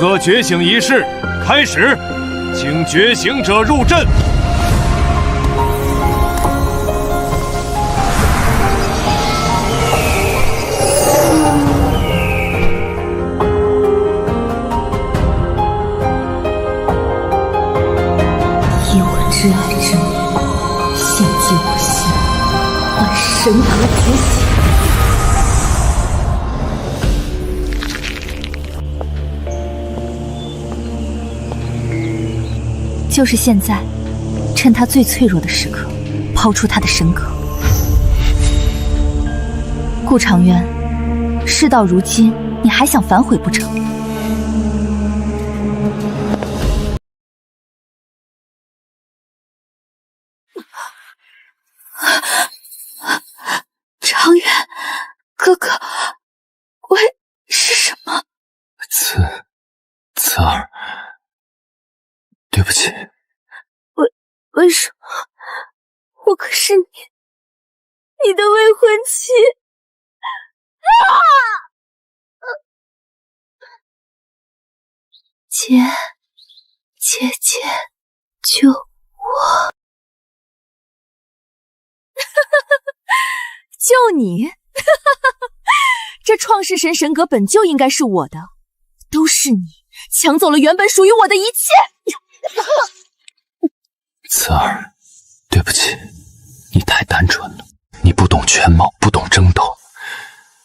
格觉醒仪式开始，请觉醒者入阵。以我挚爱之名，献祭我心，换神格觉醒。就是现在，趁他最脆弱的时刻，抛出他的神格。顾长渊，事到如今，你还想反悔不成？长渊，哥哥，为是什么？慈儿。对不起，为什么？我可是你的未婚妻姐姐，救我！救你？这创世神神格本就应该是我的，都是你抢走了原本属于我的一切。慈儿，对不起，你太单纯了，你不懂全貌，不懂争斗，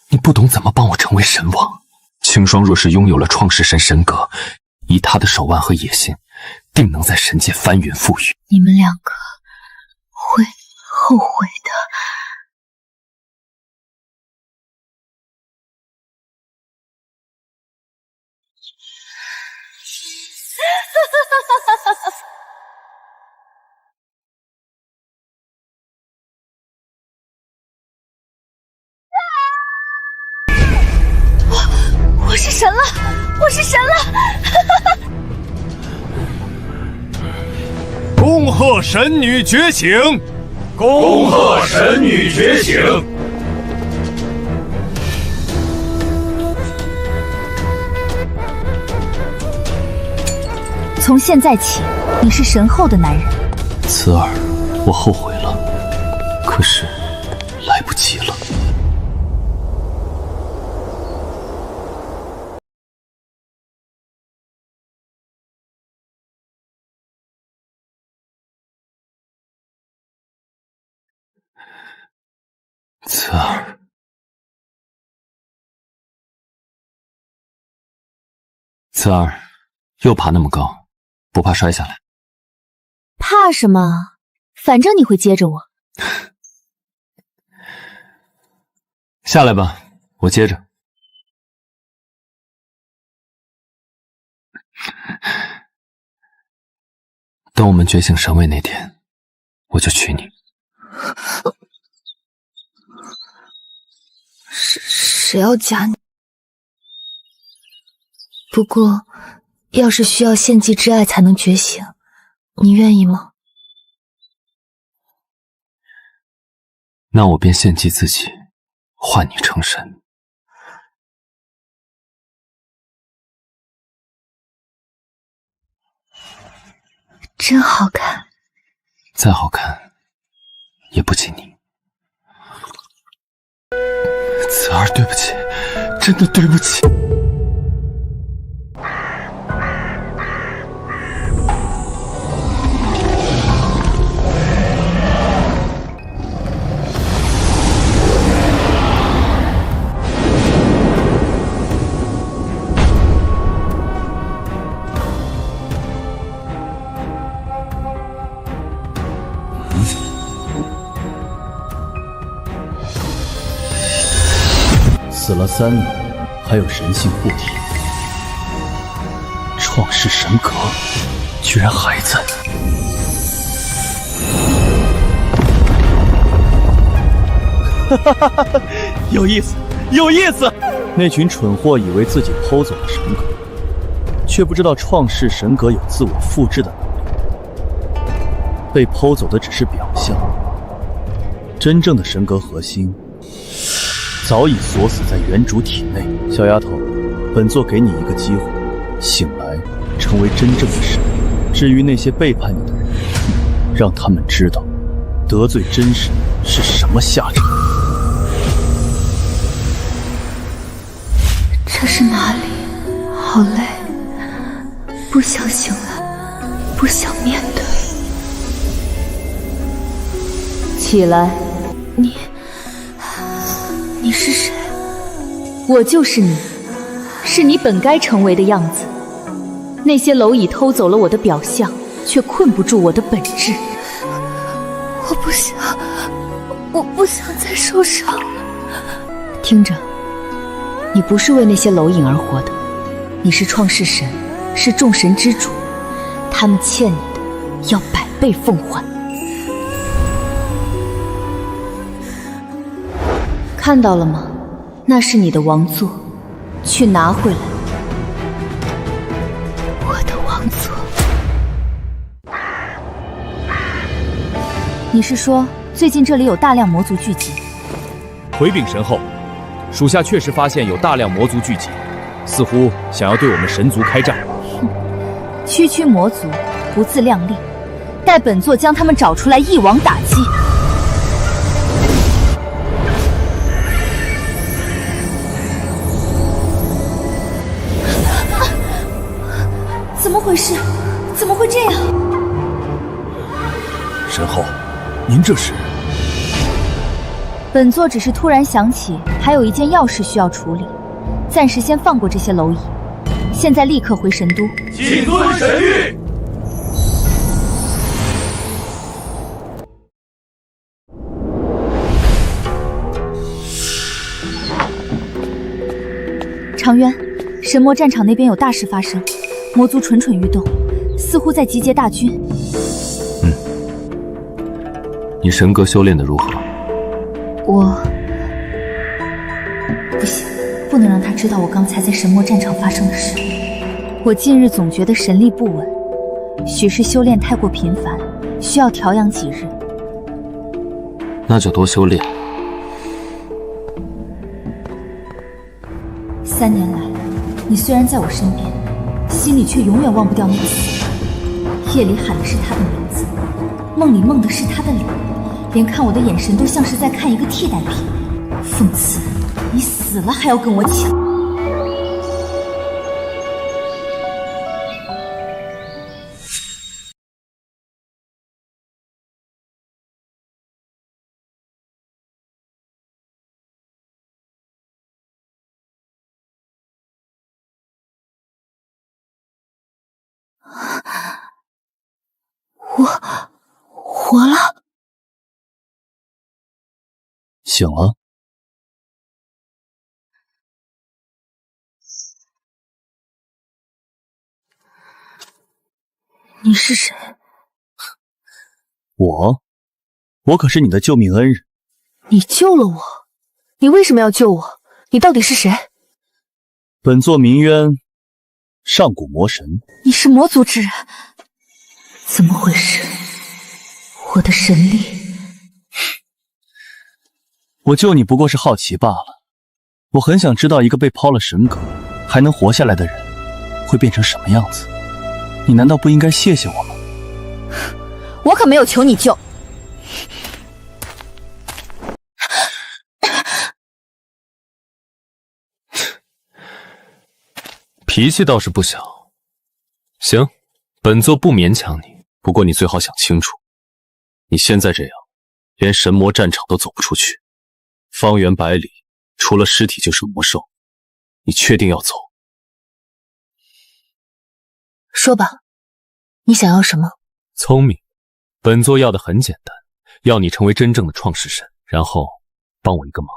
你不懂怎么帮我成为神王。青霜若是拥有了创世神神格，以他的手腕和野心，定能在神界翻云覆雨。你们两个会后悔的。我是神了！我是神了！恭贺神女觉醒！恭贺神女觉醒！从现在起，你是神后的男人。慈儿，我后悔了，可是来不及了。慈儿，慈儿，又爬那么高，不怕摔下来？怕什么？反正你会接着我。下来吧，我接着。等我们觉醒神位那天，我就娶你。谁要嫁你？不过，要是需要献祭之爱才能觉醒，你愿意吗？那我便献祭自己，换你成神。真好看。再好看，也不及你。慈儿，对不起，真的对不起。死了3女，还有神性护体，创世神格居然还在。哈哈哈！有意思，有意思！那群蠢货以为自己偷走了神格，却不知道创世神格有自我复制的能力。被偷走的只是表象，真正的神格核心早已锁死在原主体内。小丫头，本座给你一个机会，醒来，成为真正的神。至于那些背叛你的人，让他们知道得罪真神是什么下场。这是哪里？好累，不想醒来，不想面对。起来。你是谁？我就是你，是你本该成为的样子。那些蝼蚁偷走了我的表象，却困不住我的本质。我不想再受伤了。听着，你不是为那些蝼蚁而活的，你是创世神，是众神之主，他们欠你的要百倍奉还。看到了吗？那是你的王座，去拿回来。我的王座。你是说最近这里有大量魔族聚集？回禀神后，属下确实发现有大量魔族聚集，似乎想要对我们神族开战。区区魔族不自量力，待本座将他们找出来一网打尽。怎么回事？怎么会这样？神后，您这是？本座只是突然想起，还有一件要事需要处理，暂时先放过这些蝼蚁。现在立刻回神都。谨遵神谕。长渊，神魔战场那边有大事发生。魔族蠢蠢欲动，似乎在集结大军。你神格修炼的如何？不行，不能让他知道我刚才在神魔战场发生的事。我近日总觉得神力不稳，许是修炼太过频繁，需要调养几日。那就多修炼。3年来，你虽然在我身边，心里却永远忘不掉那个死人。夜里喊的是他的名字，梦里梦的是他的脸，连看我的眼神都像是在看一个替代品。讽刺，你死了还要跟我抢。我活了。醒了。你是谁？我可是你的救命恩人。你救了我？你为什么要救我？你到底是谁？本座名曰上古魔神。你是魔族之人？怎么回事？我的神力……我救你不过是好奇罢了。我很想知道一个被抛了神格还能活下来的人会变成什么样子。你难道不应该谢谢我吗？我可没有求你救。脾气倒是不小。行，本座不勉强你，不过你最好想清楚，你现在这样，连神魔战场都走不出去，方圆百里除了尸体就是魔兽，你确定要走？说吧，你想要什么？聪明，本座要的很简单，要你成为真正的创世神，然后帮我一个忙。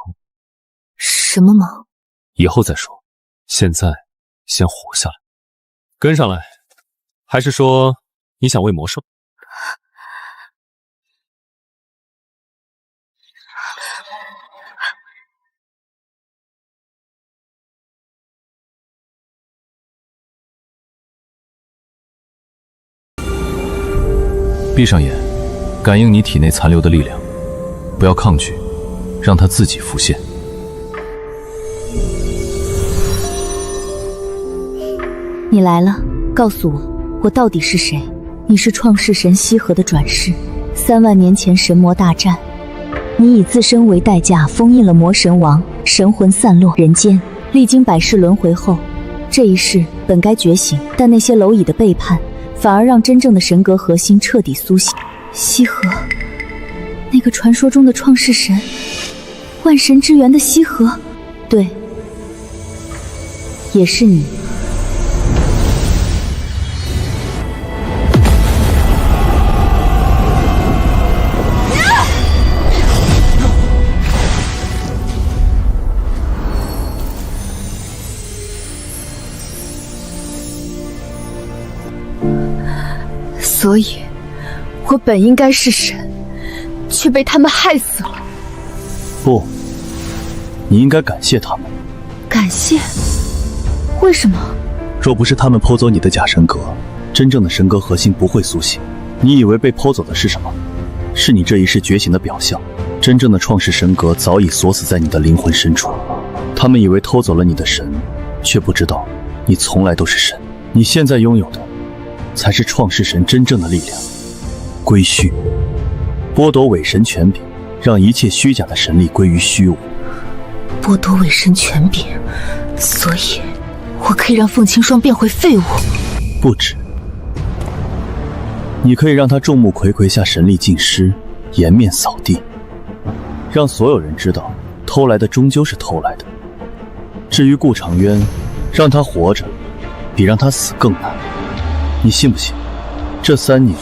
什么忙？以后再说，现在先活下来。跟上来，还是说你想喂魔兽？闭上眼，感应你体内残留的力量，不要抗拒，让它自己浮现。你来了，告诉我，我到底是谁？你是创世神羲和的转世。3万年前神魔大战，你以自身为代价封印了魔神王，神魂散落人间。历经百世轮回后，这一世本该觉醒，但那些蝼蚁的背叛，反而让真正的神格核心彻底苏醒。羲和，那个传说中的创世神，万神之源的羲和，对，也是你。所以，我本应该是神，却被他们害死了。不，你应该感谢他们。感谢？为什么？若不是他们剖走你的假神格，真正的神格核心不会苏醒。你以为被剖走的是什么？是你这一世觉醒的表象。真正的创世神格早已锁死在你的灵魂深处。他们以为偷走了你的神，却不知道你从来都是神。你现在拥有的才是创世神真正的力量。归虚，剥夺伪神权柄，让一切虚假的神力归于虚无。剥夺伪神权柄，所以我可以让凤青霜变回废物。不止，你可以让他众目睽睽下神力尽失，颜面扫地，让所有人知道偷来的终究是偷来的。至于顾长渊，让他活着比让他死更难。你信不信？这3年，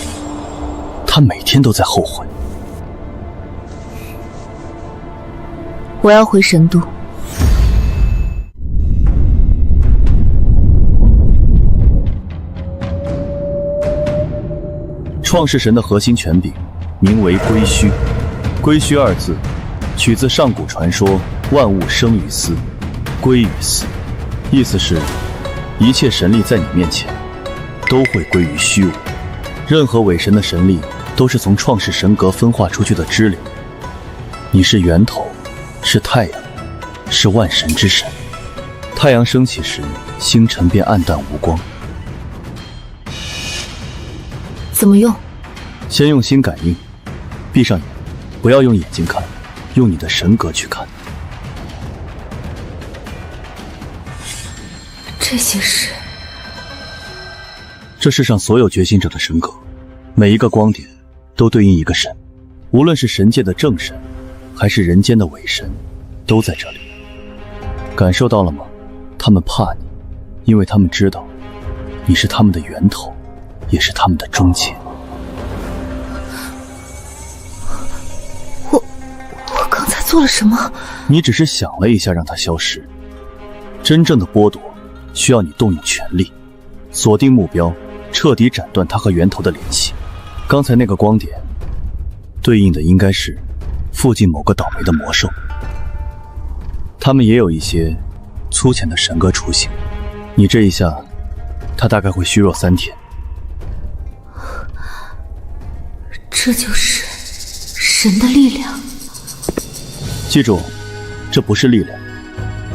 他每天都在后悔。我要回神都。创世神的核心权柄名为归虚。归虚2字取自上古传说，万物生于斯，归于斯，意思是一切神力在你面前都会归于虚无。任何伪神的神力都是从创世神格分化出去的支流。你是源头，是太阳，是万神之神。太阳升起时，星辰便暗淡无光。怎么用？先用心感应，闭上眼，不要用眼睛看，用你的神格去看。这些是？这世上所有觉醒者的神格，每一个光点都对应一个神，无论是神界的正神，还是人间的伪神，都在这里。感受到了吗？他们怕你，因为他们知道你是他们的源头，也是他们的终结。我刚才做了什么？你只是想了一下让它消失。真正的剥夺需要你动用全力，锁定目标，彻底斩断它和源头的联系。刚才那个光点对应的应该是附近某个倒霉的魔兽，他们也有一些粗浅的神格雏形。你这一下，他大概会虚弱3天。这就是神的力量。记住，这不是力量，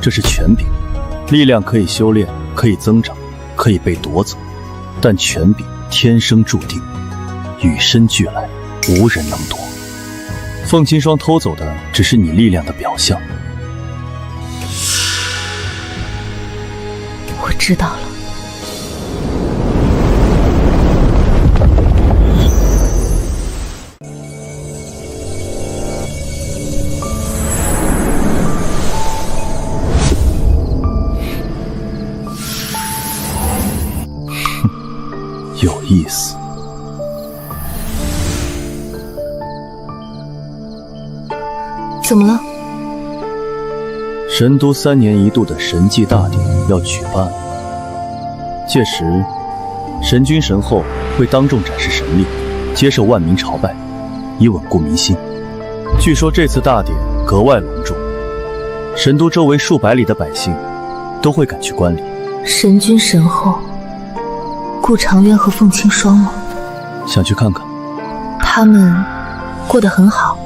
这是权柄。力量可以修炼，可以增长，可以被夺走，但权柄天生注定，与生俱来，无人能夺。凤青霜偷走的只是你力量的表象。我知道了。有意思。怎么了？神都3年一度的神祭大典要举办了，届时神君神后会当众展示神力，接受万民朝拜，以稳固民心。据说这次大典格外隆重，神都周围数百里的百姓都会赶去观礼。神君神后，顾长渊和凤青霜吗？想去看看。他们过得很好。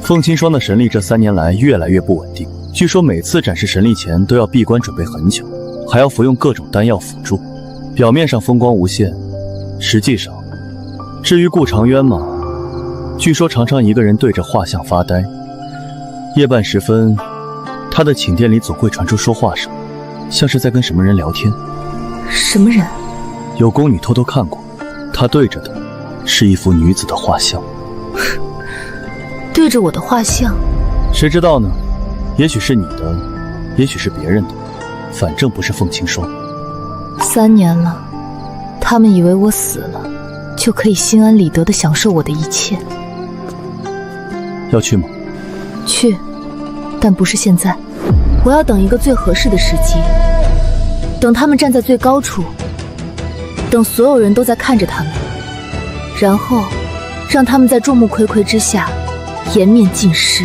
凤青霜的神力这3年来越来越不稳定，据说每次展示神力前都要闭关准备很久，还要服用各种丹药辅助，表面上风光无限，实际上，至于顾长渊嘛，据说常常一个人对着画像发呆。夜半时分，他的寝殿里总会传出说话声，像是在跟什么人聊天。什么人？有宫女偷偷看过，他对着的是一幅女子的画像。对着我的画像？谁知道呢？也许是你的，也许是别人的，反正不是凤青霜。3年了，他们以为我死了，就可以心安理得地享受我的一切。要去吗？去，但不是现在。我要等一个最合适的时机，等他们站在最高处，等所有人都在看着他们，然后让他们在众目睽睽之下颜面尽失，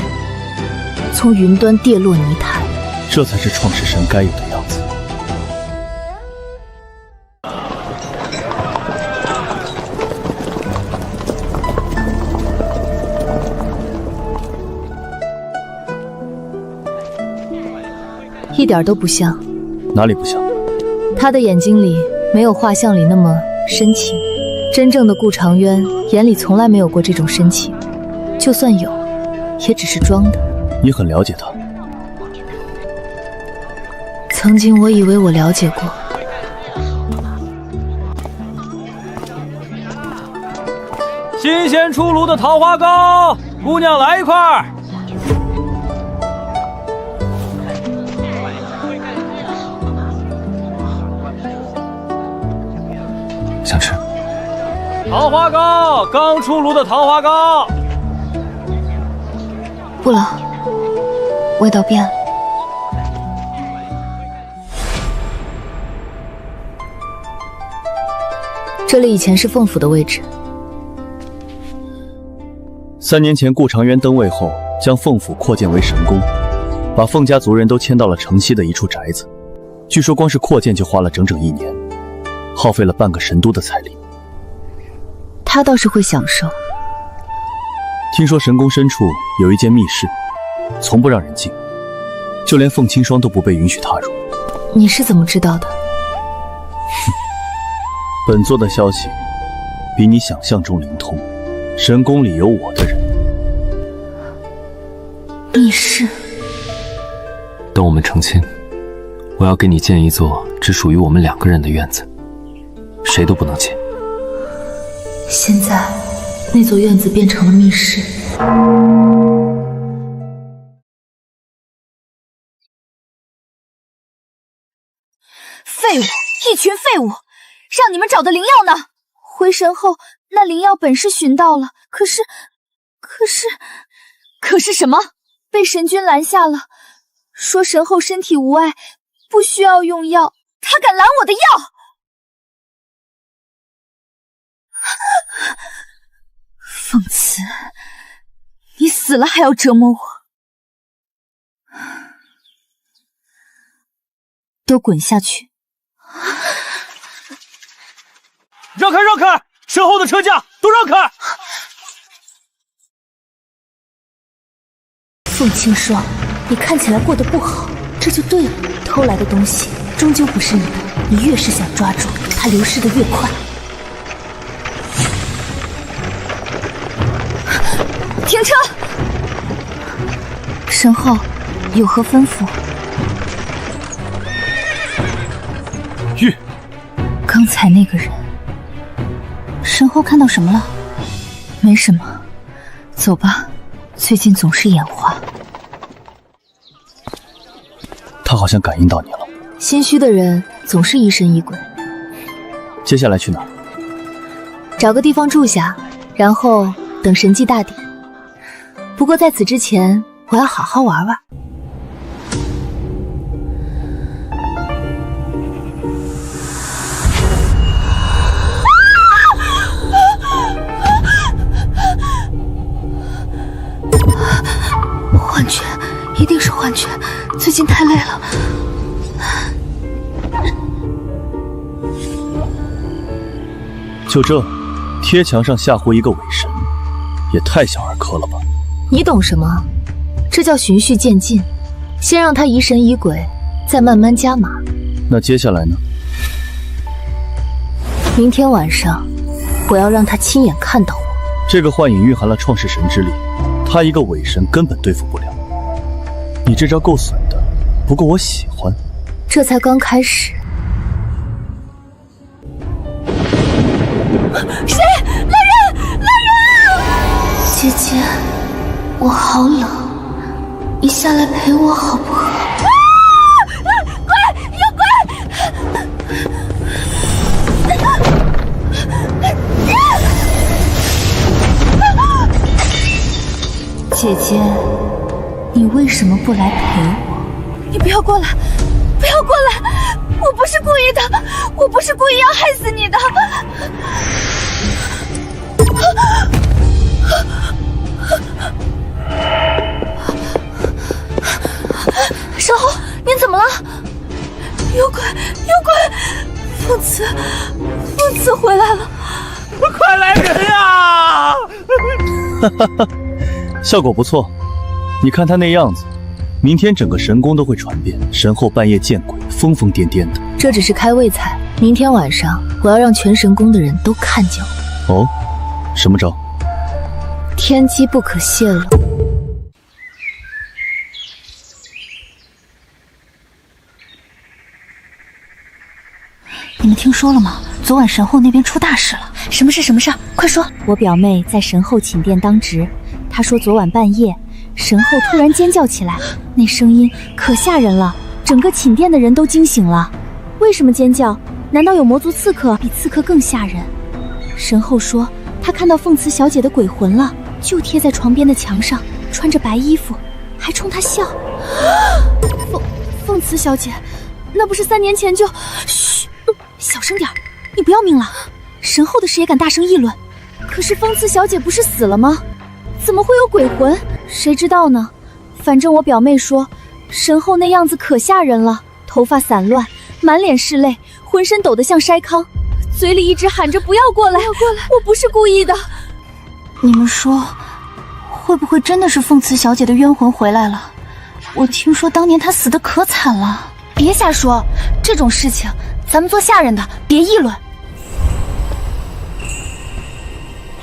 从云端跌落泥潭。这才是创世神该有的样子。一点都不像。哪里不像？他的眼睛里没有画像里那么深情，真正的顾长渊眼里从来没有过这种深情，就算有，也只是装的。你很了解他。曾经我以为我了解过。新鲜出炉的桃花糕，姑娘来一块。想吃？桃花糕，刚出炉的桃花糕。不了，味道变了。这里以前是凤府的位置。3年前顾长渊登位后，将凤府扩建为神宫，把凤家族人都迁到了城西的一处宅子。据说光是扩建就花了整整1年，耗费了半个神都的财力。他倒是会享受。听说神宫深处有一间密室，从不让人进，就连凤青霜都不被允许踏入。你是怎么知道的？本座的消息比你想象中灵通，神宫里有我的人。密室。等我们成亲，我要给你建一座只属于我们2个人的院子，谁都不能进。现在，那座院子变成了密室。废物，一群废物！让你们找的灵药呢？回神后，那灵药本是寻到了，可是什么？被神君拦下了，说神后身体无碍，不需要用药。他敢拦我的药！凤慈，你死了还要折磨我？都滚下去！让开，让开！身后的车架都让开！凤青霜，你看起来过得不好，这就对了。偷来的东西终究不是你的，你越是想抓住，它流失的越快。停车！身后有何吩咐？玉，刚才那个人，身后看到什么了？没什么，走吧。最近总是眼花。他好像感应到你了。心虚的人总是疑神疑鬼。接下来去哪？找个地方住下，然后等神迹大典。不过在此之前，我要好好玩玩。幻觉，一定是幻觉，最近太累了。就这，贴墙上吓唬一个伪神，也太小儿科了吧？你懂什么？这叫循序渐进，先让他疑神疑鬼，再慢慢加码。那接下来呢？明天晚上，我要让他亲眼看到我。这个幻影蕴含了创世神之力，他一个伪神根本对付不了。你这招够损的，不过我喜欢。这才刚开始。谁？来人！来人！姐姐，我好冷，你下来陪我好不好？鬼！有鬼！姐姐，你为什么不来陪我？你不要过来！不要过来！我不是故意的，我不是故意要害死你的。少后，你怎么了？有鬼！有鬼！凤慈回来了！快来人啊！哈哈哈，效果不错。你看他那样子，明天整个神宫都会传遍，神后半夜见鬼，疯疯癫癫的。这只是开胃菜，明天晚上我要让全神宫的人都看见我。哦，什么招？天机不可泄露。你们听说了吗？昨晚神后那边出大事了。什么事？什么事？快说！我表妹在神后寝殿当值，她说昨晚半夜神后突然尖叫起来，那声音可吓人了，整个寝殿的人都惊醒了。为什么尖叫？难道有魔族刺客？比刺客更吓人。神后说她看到凤慈小姐的鬼魂了，就贴在床边的墙上，穿着白衣服，还冲她笑。凤慈小姐，那不是3年前就……嘘，小声点，你不要命了？神后的事也敢大声议论？可是凤慈小姐不是死了吗？怎么会有鬼魂？谁知道呢？反正我表妹说，神后那样子可吓人了，头发散乱，满脸是泪，浑身抖得像筛糠，嘴里一直喊着不要过来，不要过来，我不是故意的。你们说，会不会真的是凤慈小姐的冤魂回来了？我听说当年她死得可惨了。别瞎说，这种事情咱们做下人的别议论。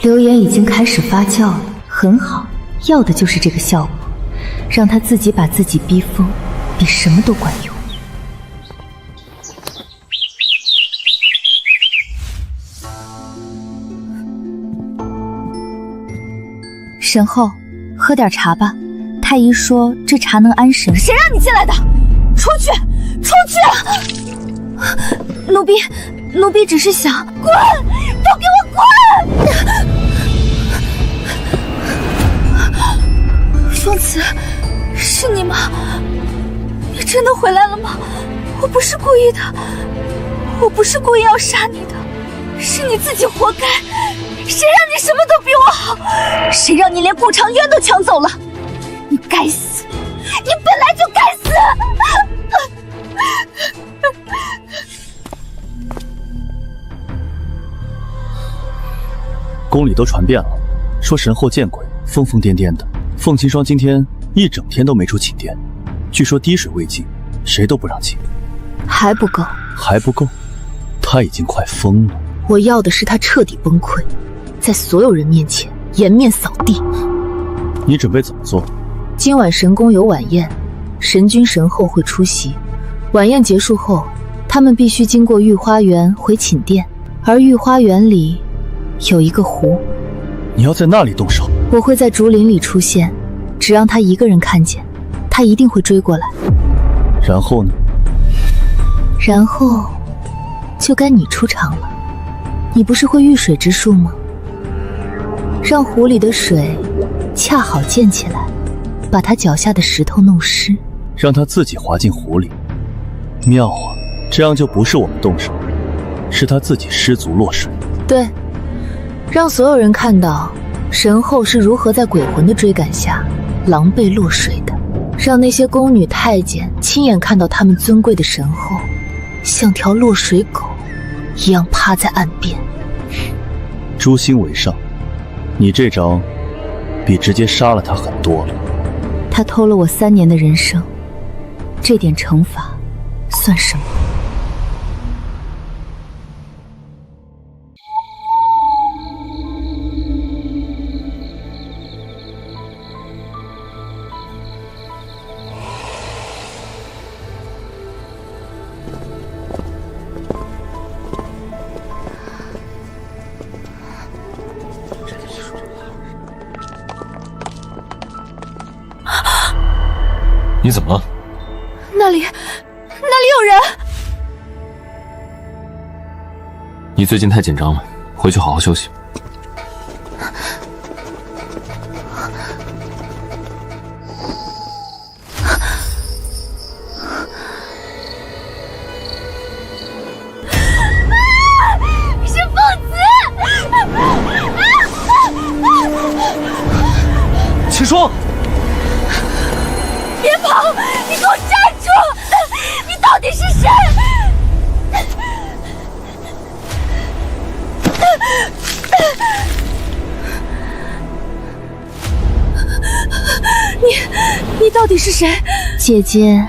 流言已经开始发酵了，很好，要的就是这个效果，让他自己把自己逼疯，比什么都管用。神后，喝点茶吧。太医说这茶能安神。谁让你进来的？出去！出去！奴婢只是想……滚！都给我滚！凤慈，是你吗？你真的回来了吗？我不是故意的，我不是故意要杀你的，是你自己活该。谁让你什么都比我好？谁让你连顾长渊都抢走了？你该死！你本来就该死！宫里都传遍了，说神后见鬼，疯疯癫癫的。凤清霜今天一整天都没出寝殿，据说滴水未进，谁都不让进。还不够？还不够？他已经快疯了。我要的是他彻底崩溃，在所有人面前颜面扫地。你准备怎么做？今晚神宫有晚宴，神君神后会出席。晚宴结束后，他们必须经过御花园回寝殿，而御花园里有一个湖。你要在那里动手？我会在竹林里出现，只让他一个人看见，他一定会追过来。然后呢？然后就该你出场了。你不是会御水之术吗？让湖里的水恰好溅起来，把他脚下的石头弄湿，让他自己滑进湖里。妙啊，这样就不是我们动手，是他自己失足落水。对，让所有人看到神后是如何在鬼魂的追赶下狼狈落水的，让那些宫女太监亲眼看到他们尊贵的神后像条落水狗一样趴在岸边。诛心为上，你这招比直接杀了他狠多了。他偷了我3年的人生，这点惩罚算什么？你怎么了？那里有人。你最近太紧张了，回去好好休息。是凤子！秦霜，别跑！你给我站住！你到底是谁？你到底是谁？姐姐，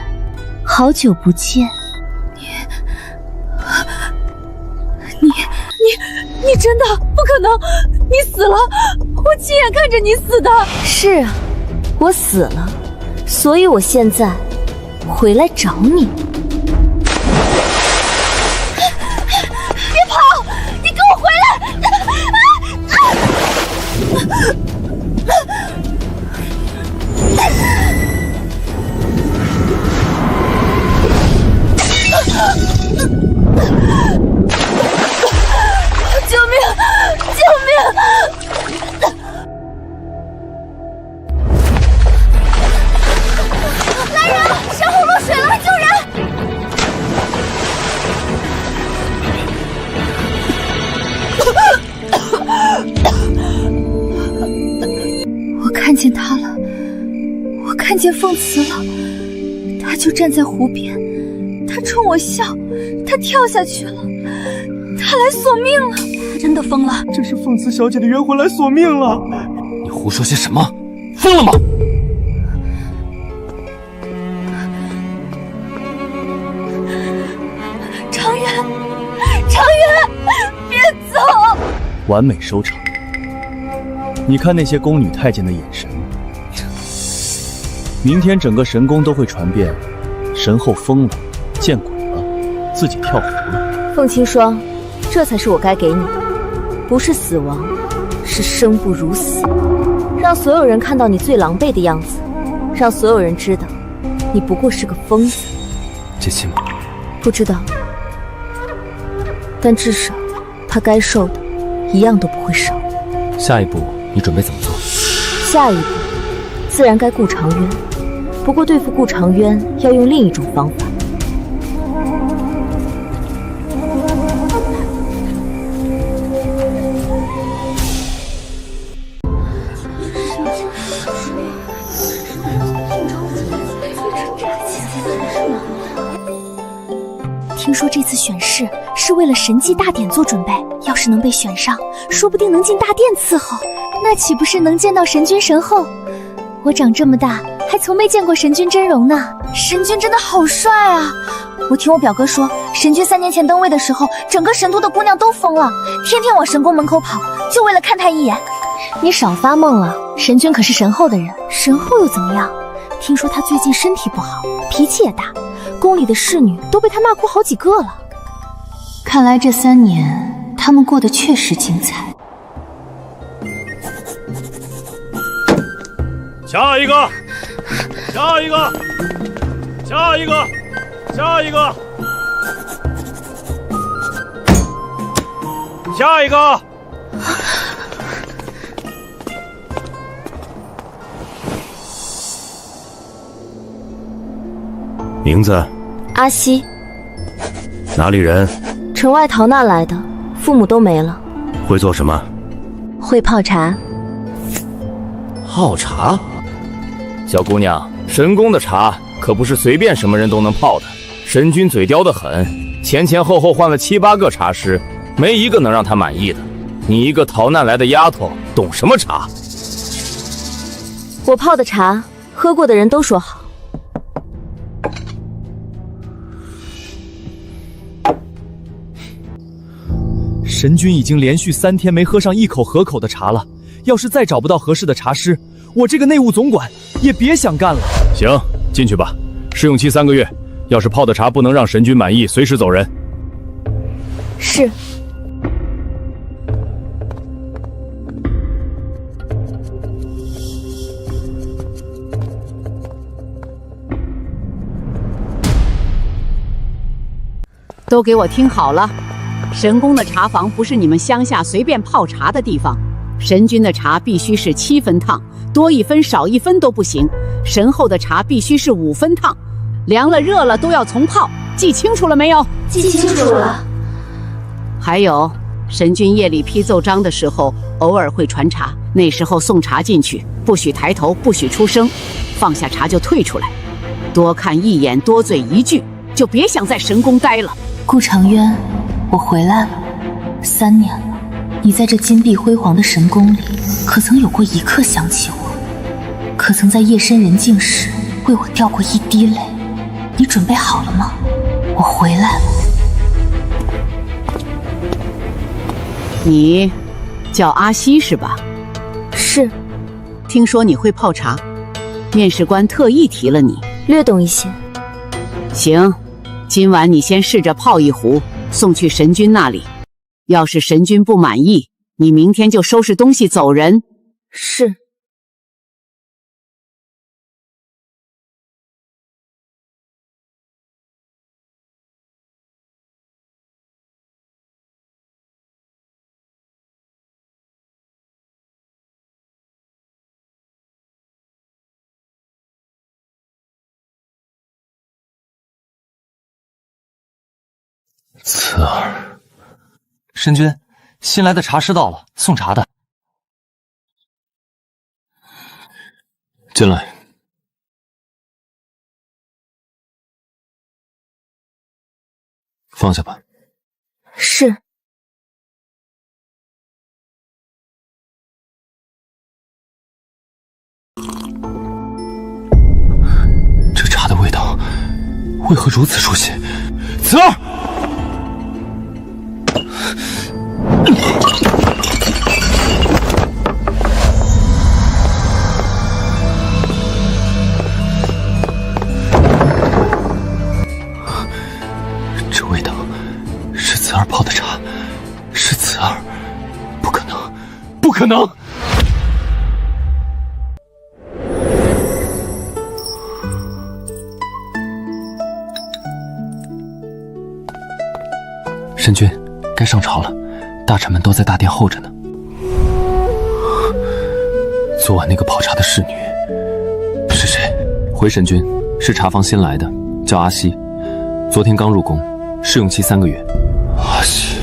好久不见。你真的不可能！你死了，我亲眼看着你死的。是啊，我死了，所以我现在回来找你。别跑！你给我回来！救命！救命！来人！山后落水了，救人！我看见他了，我看见凤慈了，他就站在湖边，他冲我笑，他跳下去了，他来索命了。真的疯了！这是凤慈小姐的冤魂来索命了。你胡说些什么？疯了吗？常远，别走！完美收场。你看那些宫女太监的眼神，明天整个神宫都会传遍，神后疯了，见鬼了，自己跳湖了。凤青霜，这才是我该给你的，不是死亡，是生不如死。让所有人看到你最狼狈的样子，让所有人知道，你不过是个疯子。这些吗？不知道，但至少他该受的一样都不会少。下一步你准备怎么做？下一步自然该顾长渊，不过对付顾长渊要用另一种方法。听说这次选试是为了神祭大典做准备，要是能被选上，说不定能进大殿伺候，那岂不是能见到神君神后？我长这么大还从没见过神君真容呢。神君真的好帅啊！我听我表哥说，神君3年前登位的时候，整个神都的姑娘都疯了，天天往神宫门口跑，就为了看他一眼。你少发梦了，神君可是神后的人，神后又怎么样？听说他最近身体不好，脾气也大，宫里的侍女都被他骂哭好几个了。看来这3年他们过得确实精彩。下一个，下一个，下一个，下一个，下一个。名字？阿西。哪里人？城外逃难来的，父母都没了。会做什么？会泡茶。泡茶？小姑娘，神宫的茶可不是随便什么人都能泡的。神君嘴刁得很，前后换了7、8个茶师，没一个能让他满意的。你一个逃难来的丫头，懂什么茶？我泡的茶，喝过的人都说好。神君已经连续3天没喝上一口合口的茶了，要是再找不到合适的茶师，我这个内务总管也别想干了。行，进去吧。试用期3个月，要是泡的茶不能让神君满意，随时走人。是。都给我听好了，神宫的茶房不是你们乡下随便泡茶的地方。神君的茶必须是7分烫，多1分少1分都不行。神后的茶必须是5分烫，凉了热了都要重泡，记清楚了没有？记清楚了。还有，神君夜里批奏章的时候，偶尔会传茶，那时候送茶进去，不许抬头，不许出声，放下茶就退出来，多看1眼，多嘴1句，就别想在神宫待了。顾长渊，我回来了，3年了。你在这金碧辉煌的神宫里，可曾有过1刻想起我？可曾在夜深人静时为我掉过1滴泪？你准备好了吗？我回来了。你叫阿西是吧？是。听说你会泡茶，面试官特意提了你。略懂一些。行，今晚你先试着泡1壶，送去神君那里。要是神君不满意，你明天就收拾东西走人。是。慈儿。神君，新来的茶师到了，送茶的。进来。放下吧。是。这茶的味道为何如此熟悉？慈儿！这味道是慈儿泡的茶，是慈儿，不可能，不可能！神君，该上朝了，大臣们都在大殿候着呢。昨晚那个泡茶的侍女是谁？回神君，是茶房新来的，叫阿西，昨天刚入宫，试用期3个月。阿西，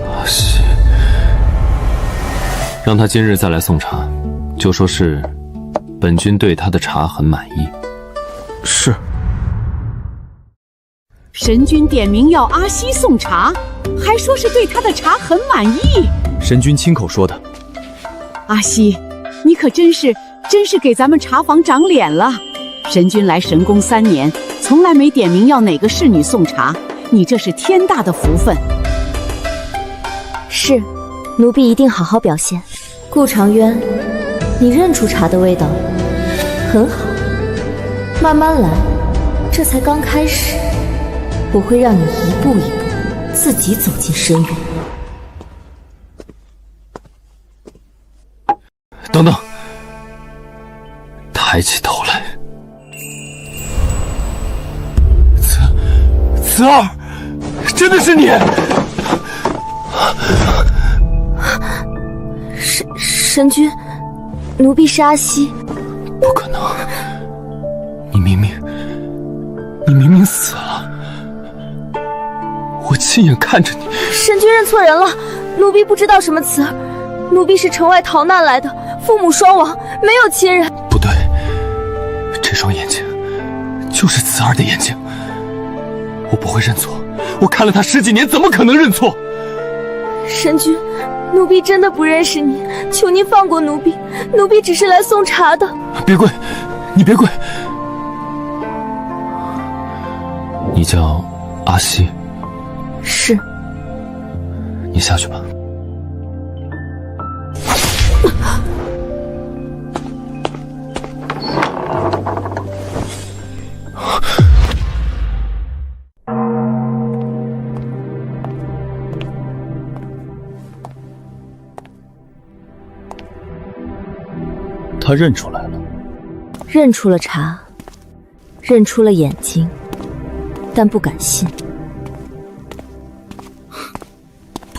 阿西，让他今日再来送茶，就说是本君对他的茶很满意。是。神君点名要阿西送茶，还说是对他的茶很满意。神君亲口说的。阿西，你可真是给咱们茶房长脸了。神君来神宫3年，从来没点名要哪个侍女送茶，你这是天大的福分。是，奴婢一定好好表现。顾长渊，你认出茶的味道了，很好，慢慢来，这才刚开始。我会让你一步一步自己走进深渊。等等，抬起头来。慈儿，真的是你！神君，奴婢是阿西。不可能，你明明死了。我亲眼看着你。神君认错人了，奴婢不知道什么慈儿，奴婢是城外逃难来的，父母双亡，没有亲人。不对，这双眼睛就是慈儿的眼睛。我不会认错，我看了他10几年，怎么可能认错？神君，奴婢真的不认识你，求您放过奴婢，奴婢只是来送茶的。别跪，你别跪。你叫阿西。是。你下去吧。他认出来了，认出了茶，认出了眼睛，但不敢信。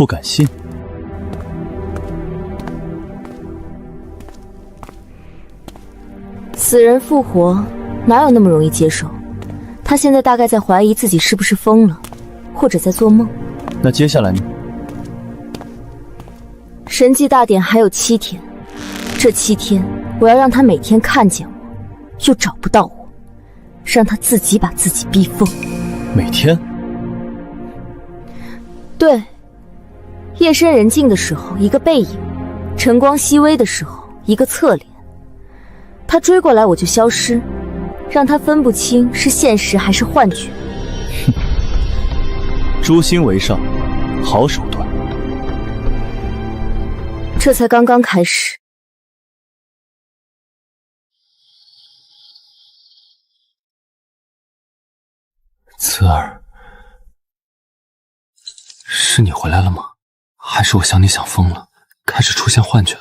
不敢信。死人复活，哪有那么容易接受？他现在大概在怀疑自己是不是疯了，或者在做梦。那接下来呢？神迹大典还有7天，这7天我要让他每天看见我，又找不到我，让他自己把自己逼疯。每天？对，夜深人静的时候一个背影，晨光熹微的时候一个侧脸。他追过来我就消失，让他分不清是现实还是幻觉。诛心为上，好手段。这才刚刚开始。慈儿，是你回来了吗？还是我想你想疯了，开始出现幻觉了？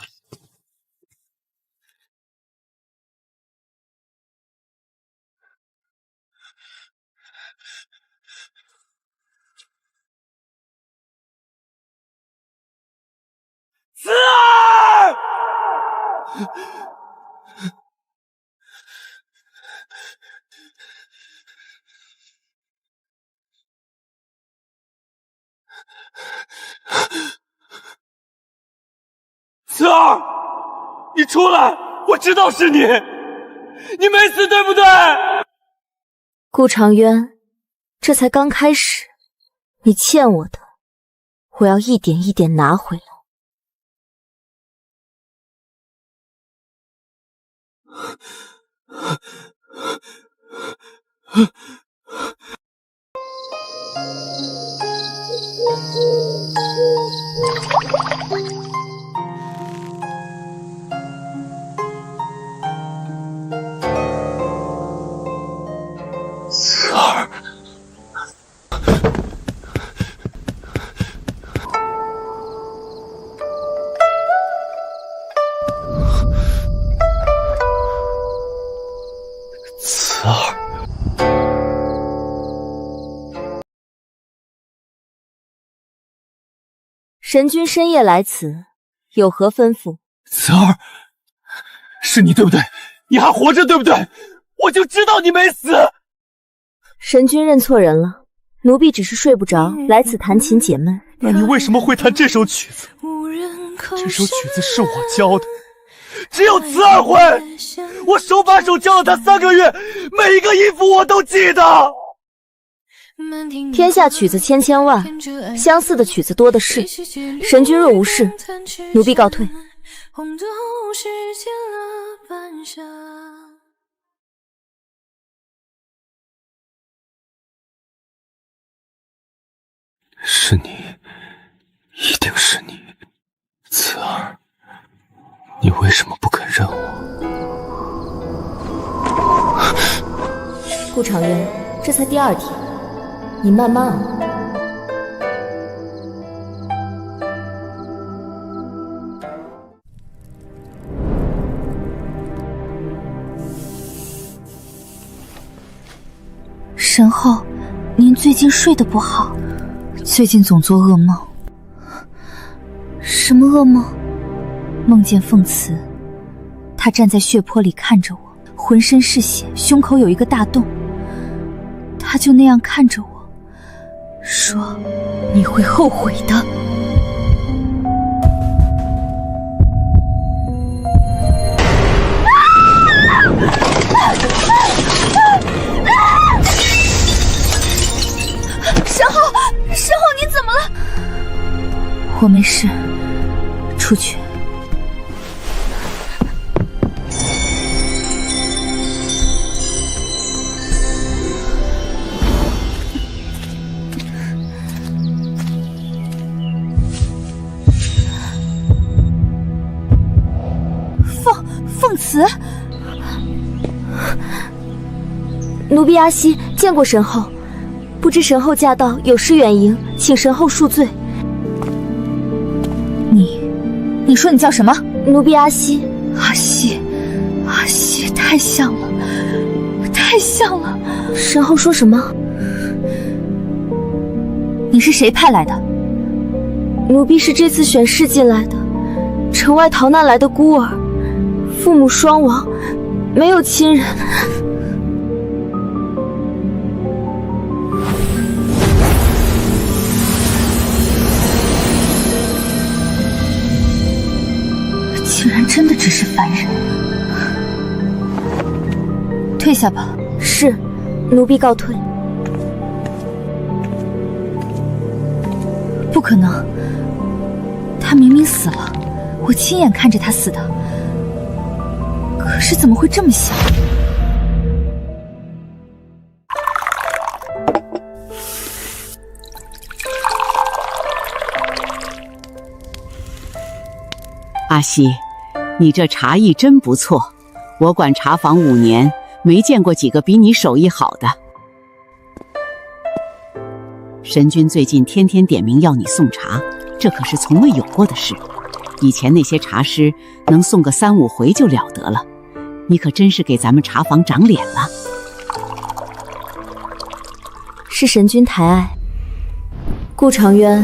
慈儿！慈儿，你出来！我知道是你，你没死对不对？顾长渊，这才刚开始，你欠我的，我要一点一点拿回来。慈儿，慈儿，神君深夜来此，有何吩咐？慈儿，是你对不对？你还活着对不对？我就知道你没死。神君认错人了，奴婢只是睡不着，来此弹琴解闷。那你为什么会弹这首曲子？这首曲子是我教的，只有慈儿会。我手把手教了他3个月，每一个音符我都记得。天下曲子千千万，相似的曲子多的是。神君若无事，奴婢告退。是你，一定是你，慈儿，你为什么不肯认我？顾长渊，这才第2天，你慢慢熬。神后，您最近睡得不好，最近总做噩梦。什么噩梦？梦见凤慈，她站在血泊里看着我，浑身是血，胸口有一个大洞。她就那样看着我，说：“你会后悔的。”身后你怎么了？我没事，出去。凤慈，奴婢阿西见过神后。不知神后驾到，有失远迎，请神后恕罪。你说你叫什么？奴婢阿西。阿西，太像了，太像了。神后说什么？你是谁派来的？奴婢是这次选试进来的，城外逃难来的孤儿，父母双亡，没有亲人。竟然真的只是凡人。退下吧。是，奴婢告退。不可能，他明明死了，我亲眼看着他死的，可是怎么会这么小？阿西，你这茶艺真不错，我管茶坊5年，没见过几个比你手艺好的。神君最近天天点名要你送茶，这可是从未有过的事。以前那些茶师能送个3、5回就了得了，你可真是给咱们茶坊长脸了。是神君抬爱。顾长渊，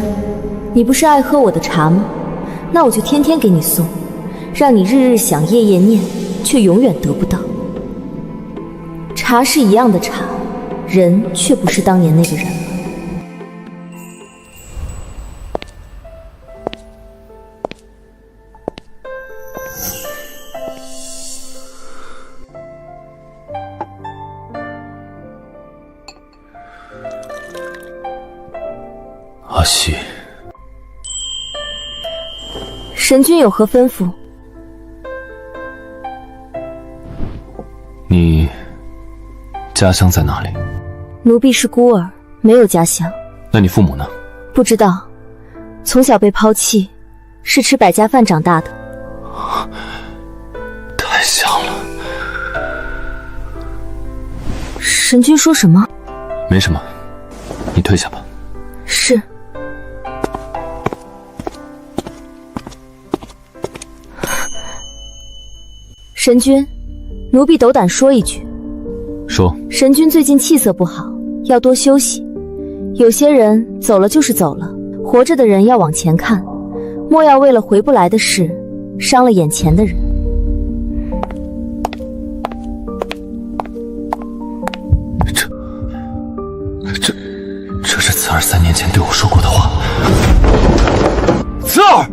你不是爱喝我的茶吗？那我就天天给你送，让你日日想夜夜念，却永远得不到。茶是一样的茶，人却不是当年那个人了。阿西，神君有何吩咐？你家乡在哪里？奴婢是孤儿，没有家乡。那你父母呢？不知道，从小被抛弃，是吃百家饭长大的。太像了。神君说什么？没什么，你退下吧。是。神君，奴婢斗胆说一句。说。神君最近气色不好，要多休息。有些人走了就是走了，活着的人要往前看，莫要为了回不来的事，伤了眼前的人。这是慈儿3年前对我说过的话。慈儿！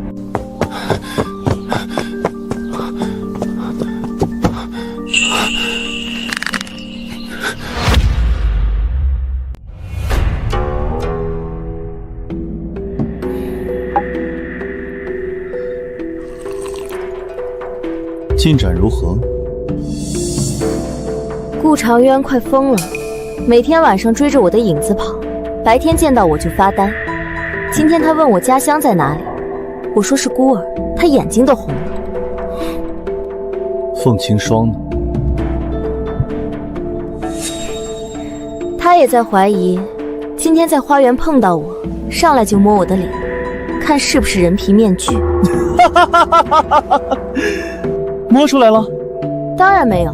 进展如何？顾长渊快疯了，每天晚上追着我的影子跑，白天见到我就发呆。今天他问我家乡在哪里，我说是孤儿，他眼睛都红了。凤青霜呢？他也在怀疑，今天在花园碰到我，上来就摸我的脸，看是不是人皮面具。摸出来了？当然没有，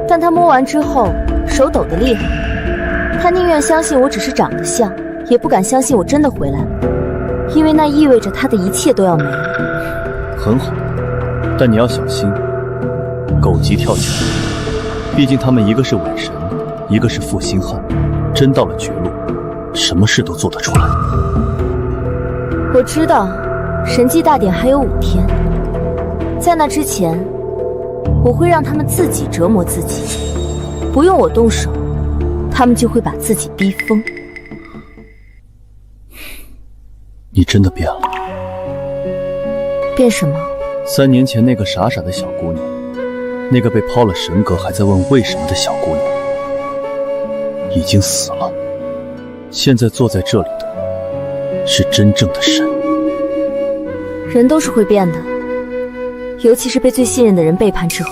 但他摸完之后手抖得厉害。他宁愿相信我只是长得像，也不敢相信我真的回来了，因为那意味着他的一切都要没了。很好，但你要小心，狗急跳墙。毕竟他们一个是伪神，一个是负心汉，真到了绝路，什么事都做得出来。我知道，神祭大典还有5天，在那之前，我会让他们自己折磨自己，不用我动手，他们就会把自己逼疯。你真的变了。变什么？3年前那个傻傻的小姑娘，那个被抛了神格还在问为什么的小姑娘，已经死了。现在坐在这里的是真正的神。人都是会变的，尤其是被最信任的人背叛之后。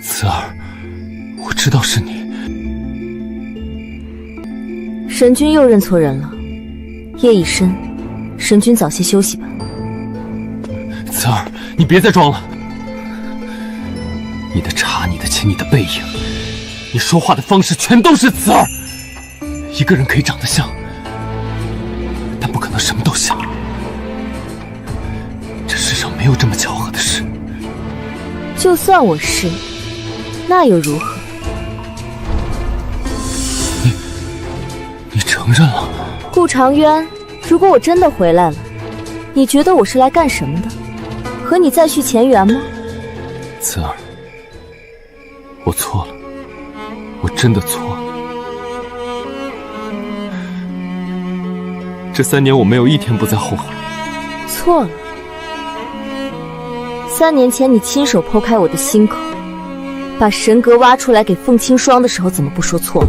慈儿，我知道是你。神君又认错人了。夜已深，神君早些休息吧。慈儿，你别再装了。你的茶，你的钱，你的背影，你说话的方式，全都是慈儿。一个人可以长得像，但不可能什么都像。这世上没有这么巧合的事。就算我是，那又如何？你承认了？顾长渊，如果我真的回来了，你觉得我是来干什么的？和你再续前缘吗？慈儿，我错了，我真的错了。这3年我没有一天不再后悔。错了。3年前你亲手剖开我的心口，把神格挖出来给凤清霜的时候，怎么不说错了？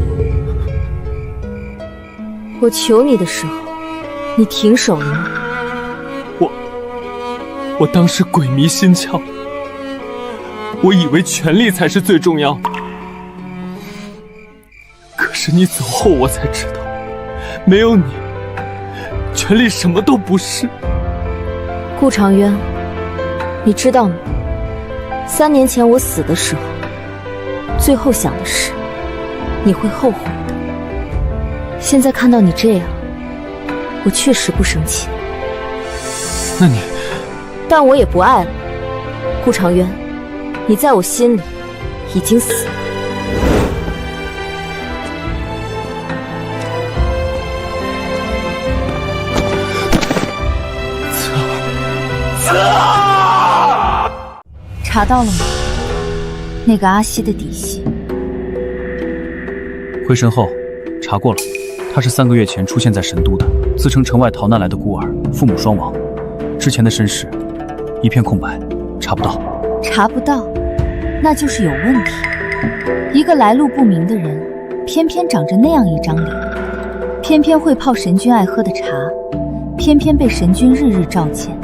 我求你的时候，你停手了吗？我当时鬼迷心窍，我以为权力才是最重要的。可是你走后，我才知道，没有你，权力什么都不是。顾长渊，你知道吗？3年前我死的时候，最后想的是，你会后悔的。现在看到你这样，我确实不生气。那你……但我也不爱了。顾长渊，你在我心里已经死了。查到了吗？那个阿西的底细。回神后查过了，他是3个月前出现在神都的，自称城外逃难来的孤儿，父母双亡，之前的身世一片空白，查不到。查不到，那就是有问题。一个来路不明的人，偏偏长着那样一张脸，偏偏会泡神君爱喝的茶，偏偏被神君日日召见。